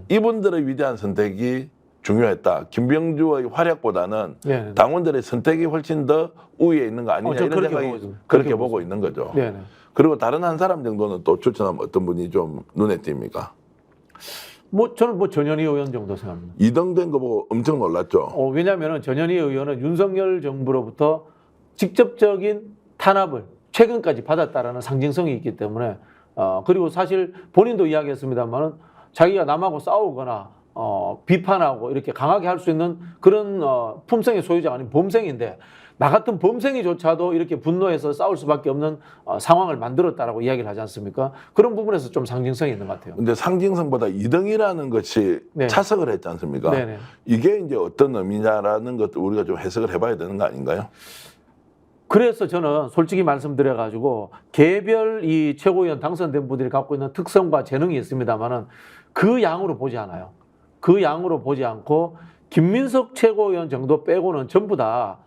B: 이분들의 위대한 선택이 중요했다. 김병주의 활약보다는
C: 네.
B: 당원들의 선택이 훨씬 더 우위에 있는 거 아니냐
C: 저는
B: 이런
C: 그렇게
B: 생각이
C: 보고 있습니다.
B: 그렇게
C: 그렇게
B: 보고 있는 거죠.
C: 네.
B: 그리고 다른 한 사람 정도는 또 추천하면 어떤 분이 좀 눈에 띕니까?
C: 뭐 저는 뭐 전현희 의원 정도 생각합니다.
B: 2등 된 거 보고 엄청 놀랐죠.
C: 왜냐하면 전현희 의원은 윤석열 정부로부터 직접적인 탄압을 최근까지 받았다라는 상징성이 있기 때문에 그리고 사실 본인도 이야기했습니다만은 자기가 남하고 싸우거나 비판하고 이렇게 강하게 할 수 있는 그런 품성의 소유자가 아닌 범생인데 나 같은 범생이조차도 이렇게 분노해서 싸울 수밖에 없는 상황을 만들었다라고 이야기를 하지 않습니까? 그런 부분에서 좀 상징성이 있는 것 같아요.
B: 근데 상징성보다 2등이라는 것이
C: 네.
B: 차석을 했지 않습니까?
C: 네네.
B: 이게 이제 어떤 의미냐라는 것도 우리가 좀 해석을 해봐야 되는 거 아닌가요?
C: 그래서 저는 솔직히 말씀드려가지고 개별 이 최고위원 당선된 분들이 갖고 있는 특성과 재능이 있습니다만은 그 양으로 보지 않아요. 그 양으로 보지 않고 김민석 최고위원 정도 빼고는 전부 다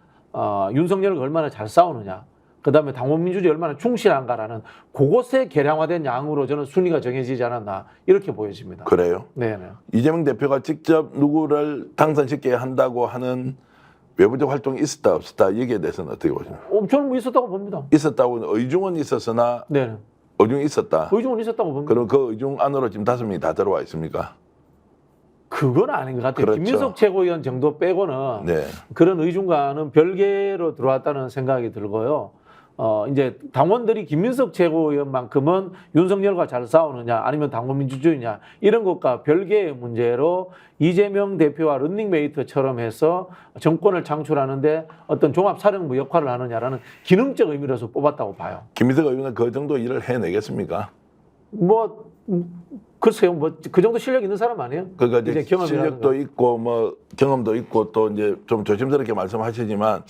C: 윤석열과 얼마나 잘 싸우느냐, 그 다음에 당원민주주의에 얼마나 충실한가라는 그것에 계량화된 양으로 저는 순위가 정해지지 않았나 이렇게 보여집니다.
B: 그래요?
C: 네네.
B: 이재명 대표가 직접 누구를 당선시켜야 한다고 하는 외부적 활동이 있었다 없었다 여기에 대해서는 어떻게 보십니까?
C: 저는 뭐 있었다고 봅니다.
B: 있었다고는 의중은 있었으나
C: 네네.
B: 의중이 있었다.
C: 의중은 있었다고 봅니다.
B: 그럼 그 의중 안으로 지금 5명이 다 들어와 있습니까?
C: 그건 아닌 것 같아요.
B: 그렇죠.
C: 김민석 최고위원 정도 빼고는
B: 네.
C: 그런 의중과는 별개로 들어왔다는 생각이 들고요. 이제 당원들이 김민석 최고위원만큼은 윤석열과 잘 싸우느냐 아니면 당원민주주의냐 이런 것과 별개의 문제로 이재명 대표와 런닝메이트처럼 해서 정권을 창출하는데 어떤 종합사령부 역할을 하느냐라는 기능적 의미로서 뽑았다고 봐요.
B: 김민석 의원은 그 정도 일을 해내겠습니까?
C: 뭐 글쎄요, 뭐 그 정도 실력 있는 사람 아니에요?
B: 그러니까 이제
C: 경험이라는
B: 실력도
C: 거.
B: 있고 뭐 경험도 있고 또 이제 좀 조심스럽게 말씀하시지만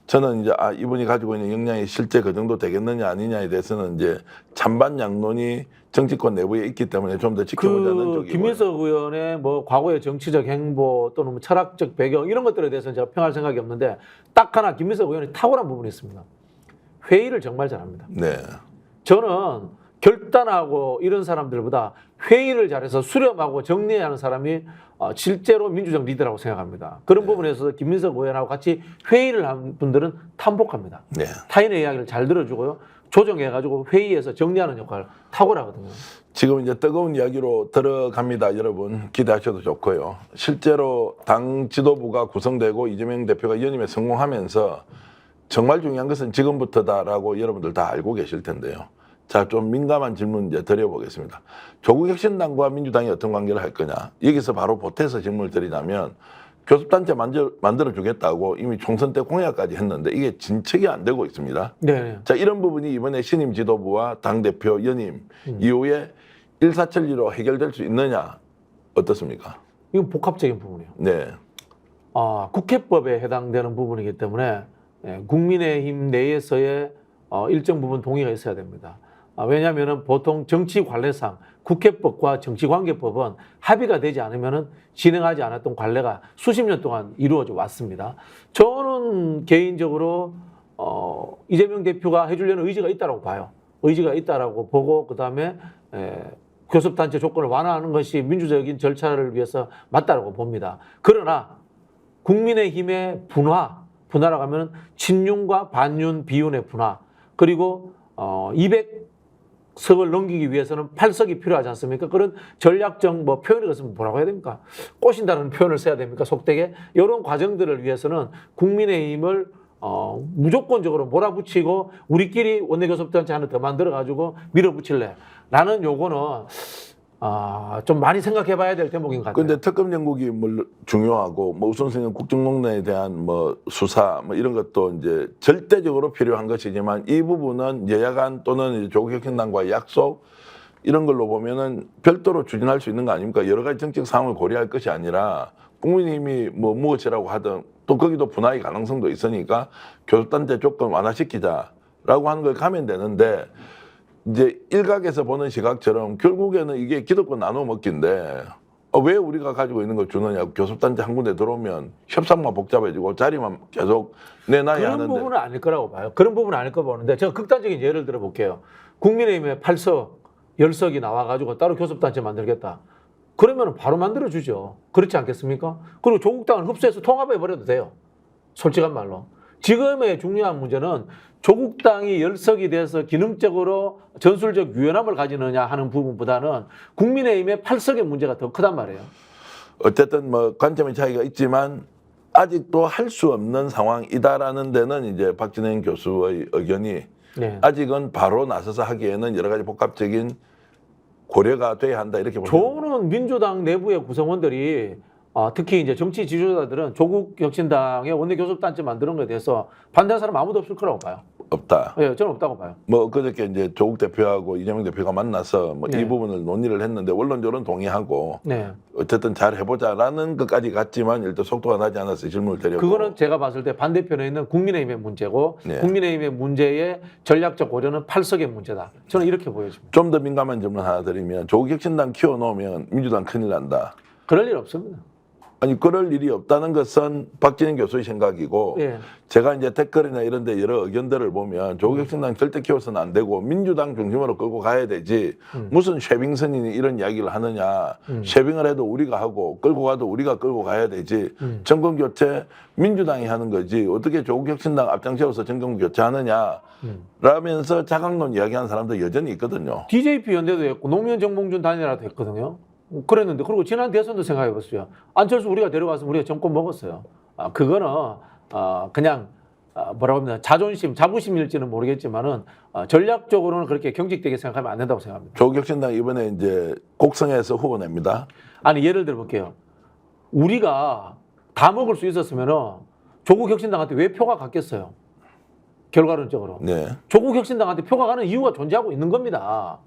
B: 저는 이제 이분이 가지고 있는 역량이 실제 그 정도 되겠느냐 아니냐에 대해서는 이제 찬반 양론이 정치권 내부에 있기 때문에 좀 더 지켜보자는
C: 그
B: 쪽이고요.
C: 김민석 의원의 뭐 과거의 정치적 행보 또는 뭐 철학적 배경 이런 것들에 대해서는 제가 평할 생각이 없는데 딱 하나 김민석 의원이 탁월한 부분이 있습니다. 회의를 정말 잘합니다.
B: 네.
C: 저는 결단하고 이런 사람들보다 회의를 잘해서 수렴하고 정리하는 사람이 실제로 민주적 리더라고 생각합니다. 그런 부분에서 김민석 의원하고 같이 회의를 한 분들은 탐복합니다.
B: 네.
C: 타인의 이야기를 잘 들어주고요. 조정해가지고 회의에서 정리하는 역할을 탁월하거든요.
B: 지금 이제 뜨거운 이야기로 들어갑니다. 여러분 기대하셔도 좋고요. 실제로 당 지도부가 구성되고 이재명 대표가 연임에 성공하면서 정말 중요한 것은 지금부터다라고 여러분들 다 알고 계실 텐데요. 자, 좀 민감한 질문 이제 드려보겠습니다. 조국혁신당과 민주당이 어떤 관계를 할 거냐. 여기서 바로 보태서 질문을 드리자면 교섭단체 만들어주겠다고 이미 총선 때 공약까지 했는데 이게 진척이 안 되고 있습니다.
C: 네.
B: 자, 이런 부분이 이번에 신임 지도부와 당대표 연임 이후에 일사천리로 해결될 수 있느냐 어떻습니까?
C: 이건 복합적인 부분이에요.
B: 네.
C: 국회법에 해당되는 부분이기 때문에 국민의힘 내에서의 일정 부분 동의가 있어야 됩니다. 왜냐하면 보통 정치 관례상 국회법과 정치관계법은 합의가 되지 않으면 진행하지 않았던 관례가 수십 년 동안 이루어져 왔습니다. 저는 개인적으로 이재명 대표가 해주려는 의지가 있다고 봐요. 의지가 있다라고 보고 그다음에 교섭단체 조건을 완화하는 것이 민주적인 절차를 위해서 맞다라고 봅니다. 그러나 국민의힘의 분화라고 하면 친윤과 반윤, 비윤의 분화 그리고 200석을 넘기기 위해서는 8석이 필요하지 않습니까? 그런 전략적 뭐 표현을 것은 뭐라고 해야 됩니까? 꼬신다는 표현을 써야 됩니까? 속되게 이런 과정들을 위해서는 국민의힘을 무조건적으로 몰아붙이고 우리끼리 원내교섭단체 하나 더 만들어가지고 밀어붙일래 라는 요거는 좀 많이 생각해봐야 될 대목인 것 같아요.
B: 그런데 특검 정국이 물론 중요하고 뭐 우선순위는 국정농단에 대한 뭐 수사 뭐 이런 것도 이제 절대적으로 필요한 것이지만 이 부분은 여야 간 또는 조국혁신당과의 약속 이런 걸로 보면은 별도로 추진할 수 있는 거 아닙니까? 여러 가지 정책 상황을 고려할 것이 아니라 국민의힘이 뭐 무엇이라고 하든 또 거기도 분화의 가능성도 있으니까 교섭단체 조건 완화시키자라고 하는 걸 가면 되는데 이제 일각에서 보는 시각처럼 결국에는 이게 기득권 나눠 먹기인데 왜 우리가 가지고 있는 걸 주느냐. 교섭단체 한 군데 들어오면 협상만 복잡해지고 자리만 계속 내놔야
C: 그런
B: 하는데.
C: 부분은 아닐 거라고 봐요. 그런 부분은 아닐 거 보는데 제가 극단적인 예를 들어 볼게요. 국민의힘에 8석, 10석이 나와가지고 따로 교섭단체 만들겠다. 그러면 바로 만들어주죠. 그렇지 않겠습니까? 그리고 조국당을 흡수해서 통합해버려도 돼요. 솔직한 말로. 지금의 중요한 문제는 조국당이 10석이 돼서 기능적으로 전술적 유연함을 가지느냐 하는 부분보다는 국민의힘의 8석의 문제가 더 크단 말이에요.
B: 어쨌든 뭐 관점의 차이가 있지만 아직도 할 수 없는 상황이다라는 데는 이제 박진영 교수의 의견이
C: 네.
B: 아직은 바로 나서서 하기에는 여러 가지 복합적인 고려가 돼야 한다 이렇게 봅니다.
C: 저는 민주당 내부의 구성원들이 특히 이제 정치 지도자들은 조국 혁신당의 원내 교섭단체 만드는 것에 대해서 반대하는 사람 아무도 없을 거라고 봐요.
B: 없다.
C: 예, 저는 없다고 봐요.
B: 뭐 그저께 이제 조국 대표하고 이재명 대표가 만나서 뭐
C: 네.
B: 이 부분을 논의를 했는데 원론적으로는 동의하고
C: 네.
B: 어쨌든 잘 해보자라는 것까지 갔지만 일단 속도가 나지 않았어요. 질문을 드렸고.
C: 그거는 제가 봤을 때 반대편에 있는 국민의힘의 문제고
B: 네.
C: 국민의힘의 문제의 전략적 고려는 8석의 문제다. 저는 이렇게 보여집니다.
B: 좀 더 민감한 질문 하나 드리면 조국 혁신당 키워놓으면 민주당 큰일 난다.
C: 그럴 일 없습니다.
B: 아니 그럴 일이 없다는 것은 박진영 교수의 생각이고
C: 예.
B: 제가 이제 댓글이나 이런 데 여러 의견들을 보면 조국 혁신당 절대 키워서는 안 되고 민주당 중심으로 끌고 가야 되지 무슨 쉐빙선인이 이런 이야기를 하느냐. 쉐빙을 해도 우리가 하고 끌고 가도 우리가 끌고 가야 되지. 정권 교체 민주당이 하는 거지 어떻게 조국 혁신당 앞장 세워서 정권 교체하느냐 라면서 자강론 이야기하는 사람도 여전히 있거든요.
C: DJP 연대도 했고 노무현 정몽준 단일화도 했거든요. 그랬는데 그리고 지난 대선도 생각해 보세요. 안철수 우리가 데려가서 우리가 정권 먹었어요. 그거는 그냥 뭐라고 합니까 자존심, 자부심일지는 모르겠지만은 전략적으로는 그렇게 경직되게 생각하면 안 된다고 생각합니다.
B: 조국 혁신당 이번에 이제 곡성에서 후보 냅니다.
C: 아니 예를 들어 볼게요. 우리가 다 먹을 수 있었으면은 조국 혁신당한테 왜 표가 갔겠어요? 결과론적으로.
B: 네.
C: 조국 혁신당한테 표가 가는 이유가 존재하고 있는 겁니다.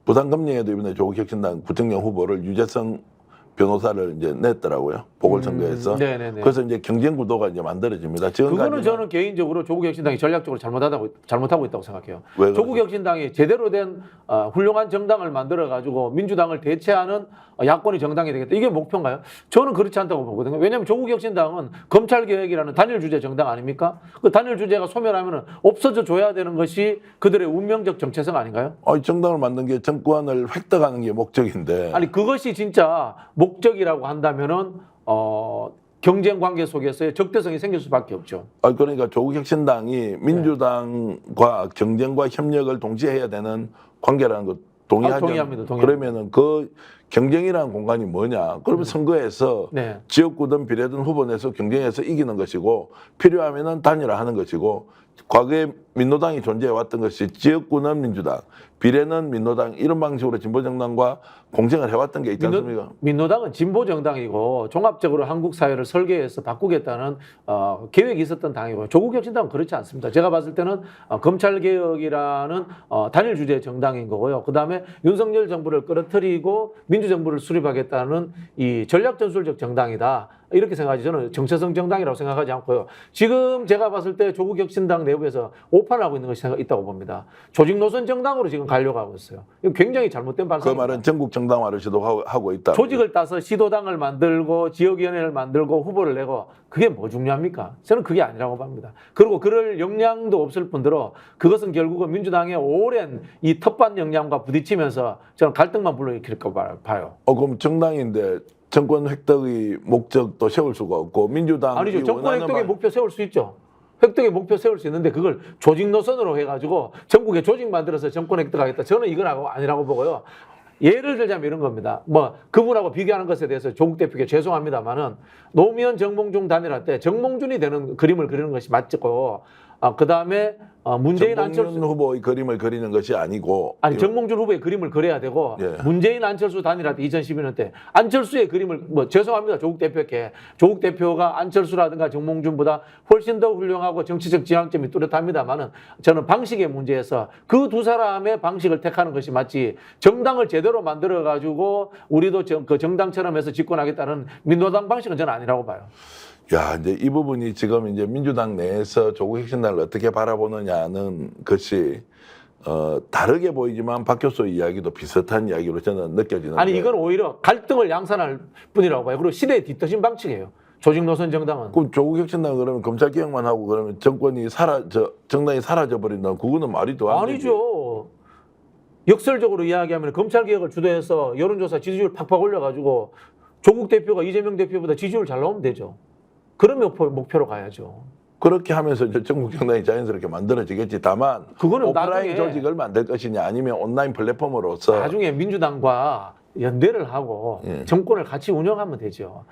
B: 부산검령에도 이번에 조국 혁신당 부정령 후보를 유재성 변호사를 이제 냈더라고요. 보궐선거에서.
C: 네네네.
B: 그래서 이제 경쟁 구도가 이제 만들어집니다.
C: 그거는 저는 개인적으로 조국 혁신당이 전략적으로 잘못하고 있다고 생각해요.
B: 왜
C: 조국 혁신당이 제대로 된 훌륭한 정당을 만들어 가지고 민주당을 대체하는 야권이 정당이 되겠다. 이게 목표인가요? 저는 그렇지 않다고 보거든요. 왜냐하면 조국 혁신당은 검찰 개혁이라는 단일 주제 정당 아닙니까? 그 단일 주제가 소멸하면 없어져 줘야 되는 것이 그들의 운명적 정체성 아닌가요?
B: 정당을 만든 게 정권을 획득하는 게 목적인데.
C: 아니 그것이 진짜 목적이라고 한다면은 경쟁 관계 속에서의 적대성이 생길 수밖에 없죠.
B: 그러니까 조국 혁신당이 민주당과 경쟁과 협력을 동시에 해야 되는 관계라는 것 동의하죠.
C: 동의합니다.
B: 그러면은 그 경쟁이라는 공간이 뭐냐? 그러면 선거에서
C: 네.
B: 지역구든 비례든 후보 내서 경쟁해서 이기는 것이고 필요하면은 단일화하는 것이고 과거에 민노당이 존재해 왔던 것이 지역구는 민주당, 비례는 민노당 이런 방식으로 진보정당과 공생을 해왔던 게 있지 않습니까?
C: 민노당은 진보 정당이고 종합적으로 한국 사회를 설계해서 바꾸겠다는 계획이 있었던 당이고 조국 혁신당은 그렇지 않습니다. 제가 봤을 때는 검찰 개혁이라는 단일 주제 정당인 거고요. 그 다음에 윤석열 정부를 끌어들이고 민주정부를 수립하겠다는 이 전략 전술적 정당이다. 이렇게 생각하지 저는 정체성 정당이라고 생각하지 않고요. 지금 제가 봤을 때 조국 혁신당 내부에서 오판하고 있는 것이 있다고 봅니다. 조직 노선 정당으로 지금 가려고 하고 있어요. 이거 굉장히 잘못된
B: 그
C: 발상입니다.
B: 말은 전국 정당화를 시도하고 있다.
C: 조직을 따서 시도당을 만들고 지역위원회를 만들고 후보를 내고 그게 뭐 중요합니까? 저는 그게 아니라고 봅니다. 그리고 그럴 역량도 없을 뿐더러 그것은 결국은 민주당의 오랜 이 텃밭 역량과 부딪히면서 저는 갈등만 불러일으킬 거 봐요.
B: 그럼 정당인데 정권 획득의 목적도 세울 수가 없고 민주당이
C: 아니죠. 정권
B: 원하는
C: 획득의 목표 세울 수 있죠. 획득의 목표 세울 수 있는데 그걸 조직 노선으로 해가지고 전국에 조직 만들어서 정권 획득하겠다. 저는 이건 아니라고 보고요. 예를 들자면 이런 겁니다. 뭐 그분하고 비교하는 것에 대해서 조국 대표께 죄송합니다만은 노무현 정몽준 단일화 때 정몽준이 되는 그림을 그리는 것이 맞고 그 다음에 문재인 안철수
B: 후보의 그림을 그리는 것이 아니고
C: 정몽준 후보의 그림을 그려야 되고
B: 예.
C: 문재인 안철수 단일화 때 2012년 때 안철수의 그림을 뭐 죄송합니다 조국 대표께 조국 대표가 안철수라든가 정몽준보다 훨씬 더 훌륭하고 정치적 지향점이 뚜렷합니다만은 저는 방식의 문제에서 그 두 사람의 방식을 택하는 것이 맞지 정당을 제대로 만들어 가지고 우리도 그 정당처럼 해서 집권하겠다는 민노당 방식은 저는 아니라고 봐요.
B: 야, 이제 이 부분이 지금 이제 민주당 내에서 조국 혁신당을 어떻게 바라보느냐는 것이 다르게 보이지만 박 교수의 이야기도 비슷한 이야기로 저는 느껴지는데
C: 아니 이건 오히려 갈등을 양산할 뿐이라고 봐요. 그리고 시대의 뒤처진 방식이에요. 조직 노선 정당은.
B: 그 조국 혁신당 그러면 검찰 개혁만 하고 그러면 정권이 정당이 사라져 버린다. 그거는 말이 더 안 되지.
C: 아니죠. 역설적으로 이야기하면 검찰 개혁을 주도해서 여론조사 지지율 팍팍 올려가지고 조국 대표가 이재명 대표보다 지지율 잘 나오면 되죠. 그런 목표로 가야죠.
B: 그렇게 하면서 이제 전국 정당이 자연스럽게 만들어지겠지. 다만
C: 그거는
B: 오프라인
C: 나중에
B: 조직을 만들 것이냐 아니면 온라인 플랫폼으로서
C: 나중에 민주당과 연대를 하고
B: 예.
C: 정권을 같이 운영하면 되죠.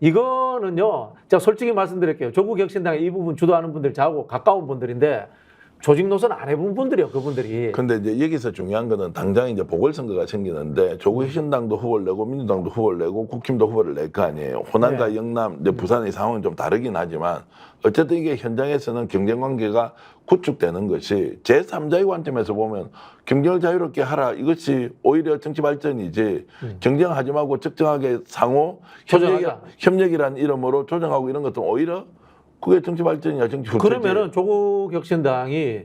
C: 이거는요, 제가 솔직히 말씀드릴게요. 조국 혁신당의 이 부분 주도하는 분들 저하고 가까운 분들인데 조직 노선 안 해본 분들이요, 그분들이.
B: 근데 이제 여기서 중요한 거는 당장 이제 보궐선거가 생기는데 조국 혁신당도 후보를 내고 민주당도 후보를 내고 국힘도 후보를 낼 거 아니에요. 호남과
C: 네.
B: 영남, 이제 부산의 상황은 좀 다르긴 하지만 어쨌든 이게 현장에서는 경쟁 관계가 구축되는 것이 제3자의 관점에서 보면 경쟁을 자유롭게 하라. 이것이 오히려 정치 발전이지. 경쟁하지 말고 적정하게 상호
C: 조정하자.
B: 협력이라는 이름으로 조정하고 이런 것도 오히려 그게 정치 발전이야. 정치 흡수지.
C: 그러면은 조국 혁신당이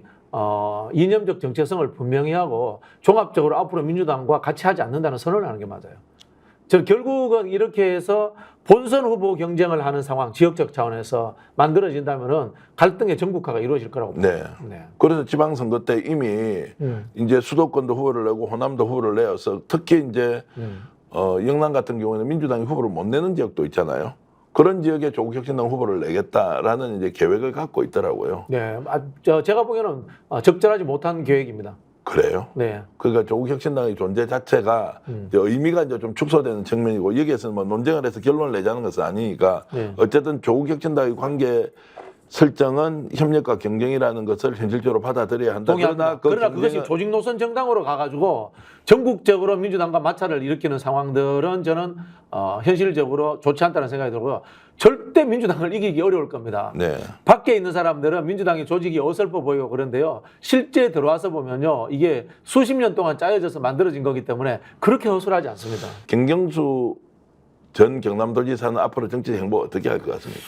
C: 이념적 정체성을 분명히 하고 종합적으로 앞으로 민주당과 같이 하지 않는다는 선언을 하는 게 맞아요. 저 결국은 이렇게 해서 본선 후보 경쟁을 하는 상황, 지역적 차원에서 만들어진다면은 갈등의 전국화가 이루어질 거라고 봅니다.
B: 네.
C: 네.
B: 그래서 지방선거 때 이미 이제 수도권도 후보를 내고 호남도 후보를 내어서 특히 이제 영남 같은 경우에는 민주당이 후보를 못 내는 지역도 있잖아요. 그런 지역에 조국 혁신당 후보를 내겠다라는 이제 계획을 갖고 있더라고요.
C: 네. 제가 보기에는 적절하지 못한 계획입니다.
B: 그래요?
C: 네.
B: 그러니까 조국 혁신당의 존재 자체가 이제 의미가 이제 좀 축소되는 측면이고 여기에서는 뭐 논쟁을 해서 결론을 내자는 것은 아니니까
C: 네.
B: 어쨌든 조국 혁신당의 관계 설정은 협력과 경쟁이라는 것을 현실적으로 받아들여야 한다.
C: 동의합니다. 그러나 그것이 조직 노선 정당으로 가가지고 전국적으로 민주당과 마찰을 일으키는 상황들은 저는 현실적으로 좋지 않다는 생각이 들고요. 절대 민주당을 이기기 어려울 겁니다.
B: 네.
C: 밖에 있는 사람들은 민주당의 조직이 어설퍼 보이고 그런데요. 실제 들어와서 보면요. 이게 수십 년 동안 짜여져서 만들어진 거기 때문에 그렇게 허술하지 않습니다.
B: 김경수 전 경남도지사는 앞으로 정치 행보 어떻게 할 것 같습니까?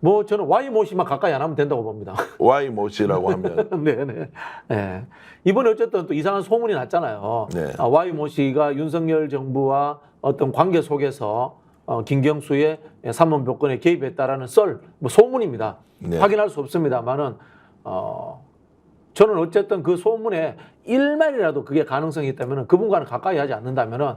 C: 뭐 저는 Y모 씨만 가까이 안 하면 된다고 봅니다.
B: Y모 씨라고 하면
C: 네네. 네. 이번에 어쨌든 또 이상한 소문이 났잖아요.
B: 네.
C: Y모 씨가 윤석열 정부와 어떤 관계 속에서 김경수의 삼원묘건에 개입했다라는 뭐 소문입니다.
B: 네.
C: 확인할 수 없습니다만은 저는 어쨌든 그 소문에 일말이라도 그게 가능성이 있다면은 그분과는 가까이 하지 않는다면은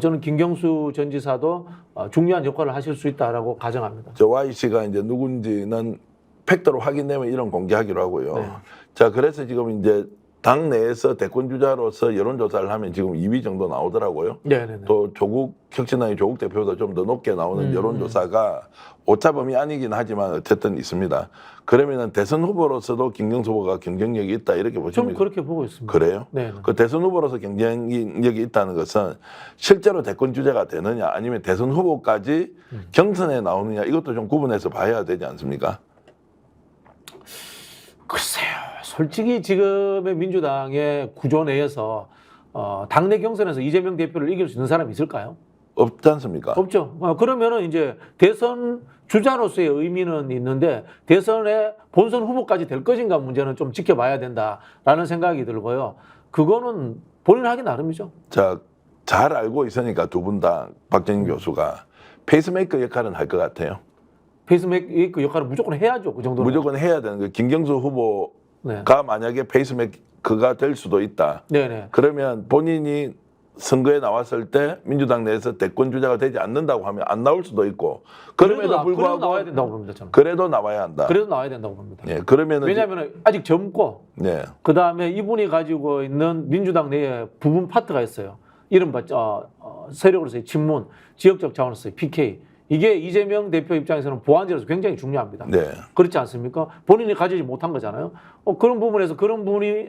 C: 저는 김경수 전 지사도 중요한 역할을 하실 수 있다라고 가정합니다.
B: 저 Y 씨가 이제 누군지는 팩트로 확인되면 이런 공개하기로 하고요.
C: 네.
B: 자, 그래서 지금 이제 당 내에서 대권 주자로서 여론조사를 하면 지금 2위 정도 나오더라고요.
C: 네네네.
B: 또 조국 혁신당의 조국 대표보다 좀 더 높게 나오는 여론조사가 오차범위 아니긴 하지만 어쨌든 있습니다. 그러면은 대선 후보로서도 김경수 후보가 경쟁력이 있다 이렇게
C: 좀
B: 보십니까?
C: 그렇게 보고 있습니다.
B: 그래요?
C: 네.
B: 그 대선 후보로서 경쟁력이 있다는 것은 실제로 대권 주자가 되느냐 아니면 대선 후보까지 경선에 나오느냐 이것도 좀 구분해서 봐야 되지 않습니까?
C: 글쎄요. 솔직히 지금의 민주당의 구조 내에서 당내 경선에서 이재명 대표를 이길 수 있는 사람이 있을까요?
B: 없지 않습니까?
C: 없죠. 그러면은 이제 대선 주자로서의 의미는 있는데 대선의 본선 후보까지 될 것인가 문제는 좀 지켜봐야 된다라는 생각이 들고요. 그거는 본인 하기 나름이죠.
B: 자, 잘 알고 있으니까 두 분 다 박정희 교수가 페이스메이커 역할은 할 것 같아요.
C: 페이스메이커 역할을 무조건 해야죠. 그 정도는.
B: 무조건 해야 되는 거. 김경수 후보가
C: 네.
B: 만약에 페이스메이커가 될 수도 있다.
C: 네네.
B: 그러면 본인이 선거에 나왔을 때 민주당 내에서 대권 주자가 되지 않는다고 하면 안 나올 수도 있고 그럼에도
C: 그래도
B: 불구하고
C: 나와야 된다고 봅니다. 저는.
B: 그래도 나와야 한다.
C: 그래도 나와야 된다고 봅니다.
B: 예, 그러면은
C: 왜냐하면 아직 젊고
B: 네.
C: 그 다음에 이분이 가지고 있는 민주당 내에 부분 파트가 있어요. 이른바 세력으로서의 친문, 지역적 차원에서의 PK. 이게 이재명 대표 입장에서는 보완제로서 굉장히 중요합니다.
B: 네.
C: 그렇지 않습니까? 본인이 가지지 못한 거잖아요. 그런 부분에서 그런 분이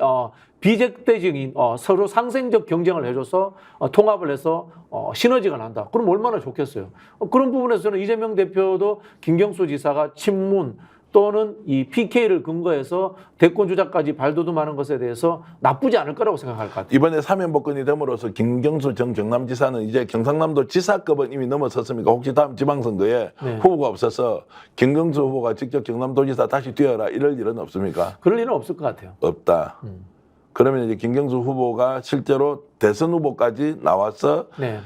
C: 비적대적인 서로 상생적 경쟁을 해줘서 통합을 해서 시너지가 난다. 그럼 얼마나 좋겠어요. 그런 부분에서는 이재명 대표도 김경수 지사가 친문 또는 이 PK를 근거해서 대권 주자까지 발돋움하는 것에 대해서 나쁘지 않을 거라고 생각할 것 같아요.
B: 이번에 사면복권이 됨으로써 김경수 전 경남지사는 이제 경상남도 지사급은 이미 넘어섰습니까? 혹시 다음 지방선거에
C: 네.
B: 후보가 없어서 김경수 후보가 직접 경남도지사 다시 뛰어라 이럴 일은 없습니까?
C: 그럴 일은 없을 것 같아요.
B: 없다. 그러면 이제 김경수 후보가 실제로 대선 후보까지 나와서
C: 네.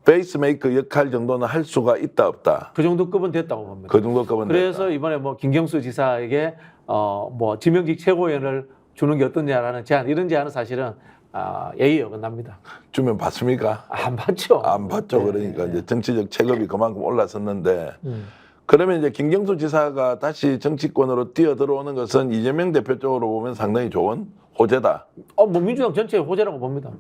B: 페이스메이커 역할 정도는 할 수가 있다 없다.
C: 그 정도 급은 됐다고 봅니다.
B: 그 정도 급은
C: 그래서
B: 됐다.
C: 이번에 뭐 김경수 지사에게 뭐 지명직 최고위원을 주는 게 어떠냐라는 제안, 이런 제안은 사실은 예의에 어긋납니다.
B: 주면 받습니까?
C: 안 받죠.
B: 안 받죠.
C: 네,
B: 그러니까
C: 네.
B: 이제 정치적 체급이 그만큼 올랐었는데 그러면 이제 김경수 지사가 다시 정치권으로 뛰어들어오는 것은 이재명 대표 쪽으로 보면 상당히 좋은 호재다.
C: 뭐 민주당 전체의 호재라고 봅니다.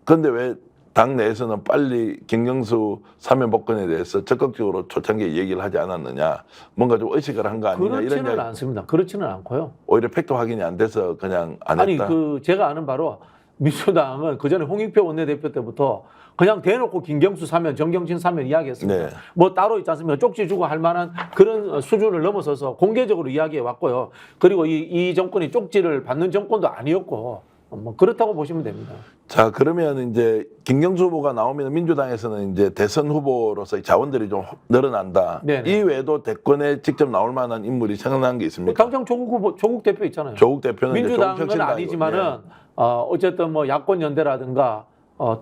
B: 그런데 왜 당 내에서는 빨리 김경수 사면 복권에 대해서 적극적으로 초창기에 얘기를 하지 않았느냐, 뭔가 좀 의식을 한 거 아니냐 이런
C: 그렇지는
B: 이야기.
C: 않습니다. 그렇지는 않고요.
B: 오히려 팩트 확인이 안 돼서 그냥 안
C: 아니
B: 했다.
C: 제가 아는 바로 민주당은 그 전에 홍익표 원내대표 때부터 그냥 대놓고 김경수 사면, 정경진 사면 이야기했습니다.
B: 네.
C: 뭐 따로 있지 않습니까? 쪽지 주고 할 만한 그런 수준을 넘어서서 공개적으로 이야기해 왔고요. 그리고 이 정권이 쪽지를 받는 정권도 아니었고 뭐 그렇다고 보시면 됩니다.
B: 자, 그러면 이제 김경수 후보가 나오면 민주당에서는 이제 대선 후보로서의 자원들이 좀 늘어난다.
C: 네네.
B: 이 외에도 대권에 직접 나올 만한 인물이 생각나는 게 있습니까?
C: 당장 조국 후보, 조국 대표 있잖아요.
B: 조국 대표는 이제
C: 민주당은
B: 조국 혁신당이고,
C: 아니지만은 어쨌든 뭐 야권 연대라든가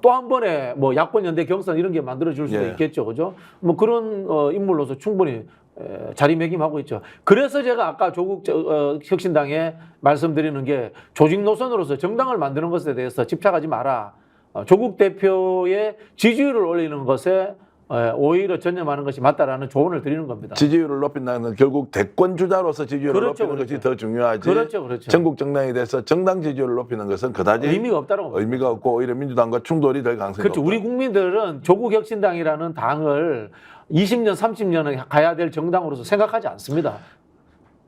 C: 또 한 번에 뭐 야권 연대 경선 이런 게 만들어 줄 수도
B: 예.
C: 있겠죠, 그죠? 뭐 그런 인물로서 충분히 자리매김하고 있죠. 그래서 제가 아까 조국 혁신당에 말씀드리는 게 조직 노선으로서 정당을 만드는 것에 대해서 집착하지 마라. 조국 대표의 지지율을 올리는 것에 오히려 전념하는 것이 맞다라는 조언을 드리는 겁니다.
B: 지지율을 높인다는 결국 대권 주자로서 지지율을
C: 그렇죠,
B: 높이는
C: 그렇죠.
B: 것이 더 중요하지.
C: 그렇죠, 그렇죠.
B: 전국 정당에 대해서 정당 지지율을 높이는 것은 그다지
C: 의미가 없다라고 봅니다.
B: 의미가 없고 오히려 민주당과 충돌이 될 가능성이
C: 그렇죠.
B: 높다.
C: 우리 국민들은 조국 혁신당이라는 당을 20년, 30년을 가야 될 정당으로서 생각하지 않습니다.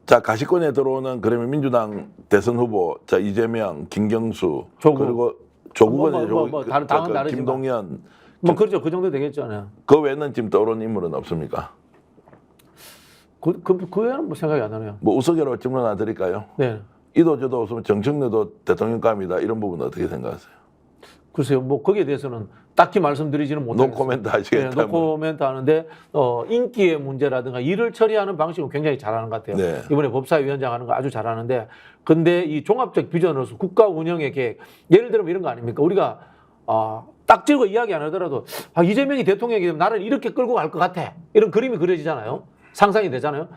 B: 자, 가시권에 들어오는 그러면 민주당 대선 후보, 자 이재명, 김경수,
C: 조국.
B: 그리고 조국은
C: 뭐,
B: 이제
C: 뭐,
B: 조국,
C: 뭐, 다른 당은 다르지만.
B: 김동연,
C: 뭐 그렇죠. 그 정도 되겠죠.
B: 그 외에는 지금 떠오르는 인물은 없습니까?
C: 그 외에는 뭐 생각이 안 나네요.
B: 뭐 우스개로 질문 하나 드릴까요?
C: 네.
B: 이도 저도 없으면 정청래도 대통령감이다 이런 부분은 어떻게 생각하세요?
C: 글쎄요. 뭐 거기에 대해서는 딱히 말씀드리지는 못하겠습니다.
B: 노코멘트 하시겠다면.
C: 네, 노코멘트 하는데 인기의 문제라든가 일을 처리하는 방식은 굉장히 잘하는 것 같아요.
B: 네.
C: 이번에 법사위원장 하는 거 아주 잘하는데 근데 이 종합적 비전으로서 국가 운영의 계획 예를 들면 이런 거 아닙니까? 우리가 딱 찍어 이야기 안 하더라도 이재명이 대통령이 되면 나를 이렇게 끌고 갈 것 같아. 이런 그림이 그려지잖아요. 상상이 되잖아요.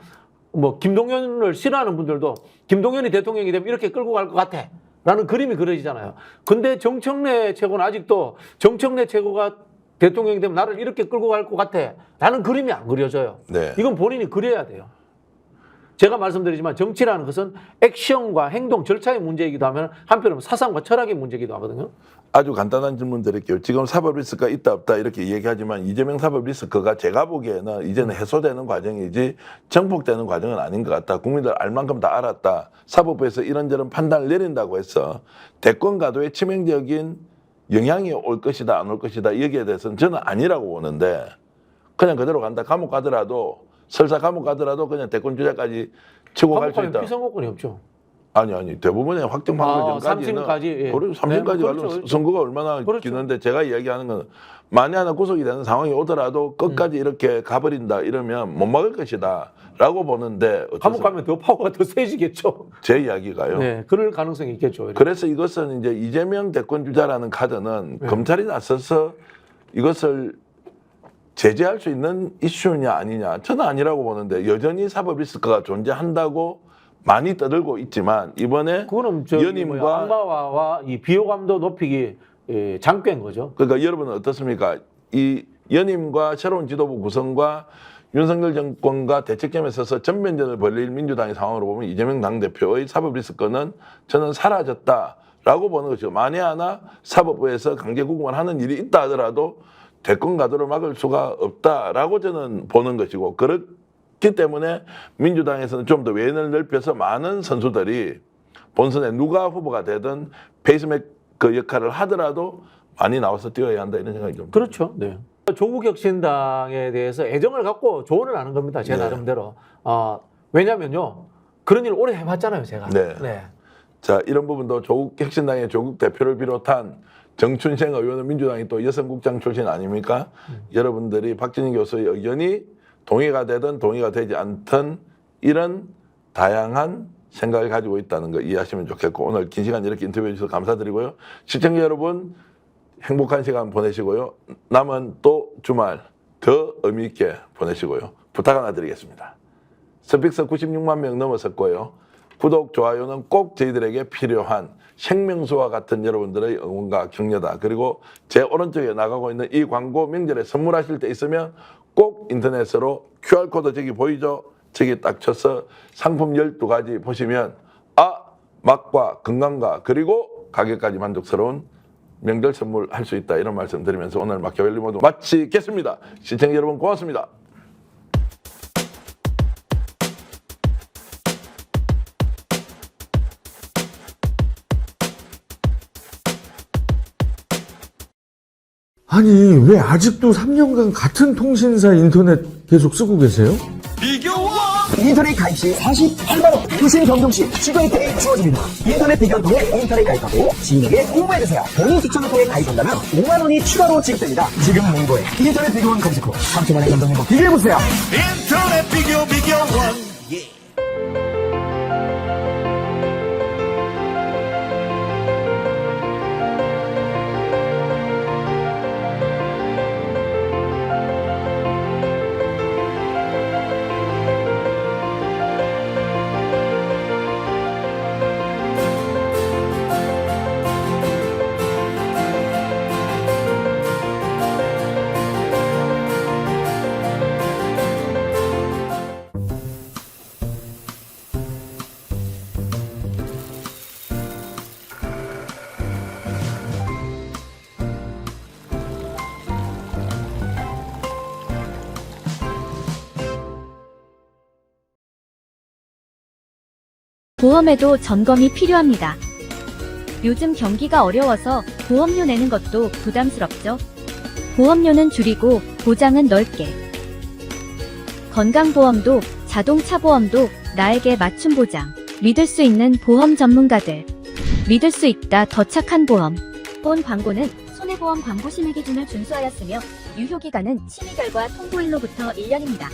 C: 뭐 김동연을 싫어하는 분들도 김동연이 대통령이 되면 이렇게 끌고 갈 것 같아. 라는 그림이 그려지잖아요. 근데 정청래 최고는 아직도 정청래 최고가 대통령이 되면 나를 이렇게 끌고 갈 것 같아. 라는 그림이 안 그려져요.
B: 네.
C: 이건 본인이 그려야 돼요. 제가 말씀드리지만 정치라는 것은 액션과 행동, 절차의 문제이기도 하면 한편으로는 사상과 철학의 문제이기도 하거든요.
B: 아주 간단한 질문 드릴게요. 지금 사법 리스크가 있다 없다 이렇게 얘기하지만 이재명 사법 리스크가 제가 보기에는 이제는 해소되는 과정이지 정복되는 과정은 아닌 것 같다. 국민들 알 만큼 다 알았다. 사법부에서 이런저런 판단을 내린다고 해서 대권 가도에 치명적인 영향이 올 것이다 안 올 것이다 여기에 대해서는 저는 아니라고 보는데 그냥 그대로 간다. 감옥 가더라도 설사 감옥 가더라도 그냥 대권 주자까지 치고 갈 수
C: 감옥 가면
B: 있다.
C: 피선거권이 없죠.
B: 아니 대부분의 확정 판결 전까지는
C: 3심까지, 예.
B: 그리고 3심까지
C: 네,
B: 가려면
C: 그렇죠.
B: 선거가 얼마나
C: 그렇죠.
B: 기는데 제가 이야기하는 건 만에 하나 구속이 되는 상황이 오더라도 끝까지 이렇게 가버린다 이러면 못 막을 것이다 라고 보는데
C: 감옥 가면 더 파워가 더 세지겠죠.
B: 제 이야기가요.
C: 네, 그럴 가능성이 있겠죠.
B: 그래서 이것은 이제 이재명 대권 주자라는 카드는
C: 네.
B: 검찰이 나서서 이것을 제재할 수 있는 이슈냐 아니냐 저는 아니라고 보는데 여전히 사법 리스크가 존재한다고 많이 떠들고 있지만 이번에
C: 그거는
B: 연임과
C: 악마와 이 비호감도 높이기 장꾀인 거죠.
B: 그러니까 여러분은 어떻습니까? 이 연임과 새로운 지도부 구성과 윤석열 정권과 대책점에 서서 전면전을 벌일 민주당의 상황으로 보면 이재명 당대표의 사법 리스크는 저는 사라졌다라고 보는 것이죠. 만에 하나 사법부에서 강제 구금을 하는 일이 있다 하더라도 대권 가도를 막을 수가 없다라고 저는 보는 것이고 그렇기 때문에 민주당에서는 좀 더 외연을 넓혀서 많은 선수들이 본선에 누가 후보가 되든 페이스메이커 역할을 하더라도 많이 나와서 뛰어야 한다 이런 생각이 좀
C: 그렇죠. 네. 조국 혁신당에 대해서 애정을 갖고 조언을 하는 겁니다. 제
B: 네.
C: 나름대로. 왜냐면요. 그런 일 오래 해봤잖아요, 제가.
B: 네. 자, 이런 부분도 조국 혁신당의 조국 대표를 비롯한 정춘생 의원은 민주당이 또 여성국장 출신 아닙니까? 여러분들이 박진희 교수의 의견이 동의가 되든 동의가 되지 않든 이런 다양한 생각을 가지고 있다는 거 이해하시면 좋겠고, 오늘 긴 시간 이렇게 인터뷰해 주셔서 감사드리고요. 시청자 여러분 행복한 시간 보내시고요. 남은 또 주말 더 의미 있게 보내시고요. 부탁 하나 드리겠습니다. 스픽스 96만 명 넘어섰고요. 구독, 좋아요는 꼭 저희들에게 필요한 생명수와 같은 여러분들의 응원과 격려다. 그리고 제 오른쪽에 나가고 있는 이 광고 명절에 선물하실 때 있으면 꼭 인터넷으로 QR코드 저기 보이죠? 저기 딱 쳐서 상품 12가지 보시면 맛과 건강과 그리고 가격까지 만족스러운 명절 선물할 수 있다. 이런 말씀 드리면서 오늘 마키아벨리 모두 마치겠습니다. 시청자 여러분 고맙습니다.
D: 아니, 왜 아직도 3년간 같은 통신사 인터넷 계속 쓰고 계세요?
E: 인터넷 가입 시 48만원, 교신 변경 시 추가 혜택이 주어집니다. 인터넷 비교를 통해 인터넷 가입하고 지인에게 홍보해주세요. 본인 추천을 통해 가입한다면 5만원이 추가로 지급됩니다. 지금 문고에 인터넷 비교원 검색 후 3초만에 감동 행복 비교해보세요.
F: 인터넷 비교원.
G: 보험에도 점검이 필요합니다. 요즘 경기가 어려워서 보험료 내는 것도 부담스럽죠. 보험료는 줄이고 보장은 넓게. 건강보험도 자동차 보험도 나에게 맞춤 보장. 믿을 수 있는 보험 전문가들. 믿을 수 있다 더 착한 보험. 본 광고는 손해보험 광고 심의 기준을 준수하였으며 유효기간은 심의 결과 통보일로부터 1년입니다.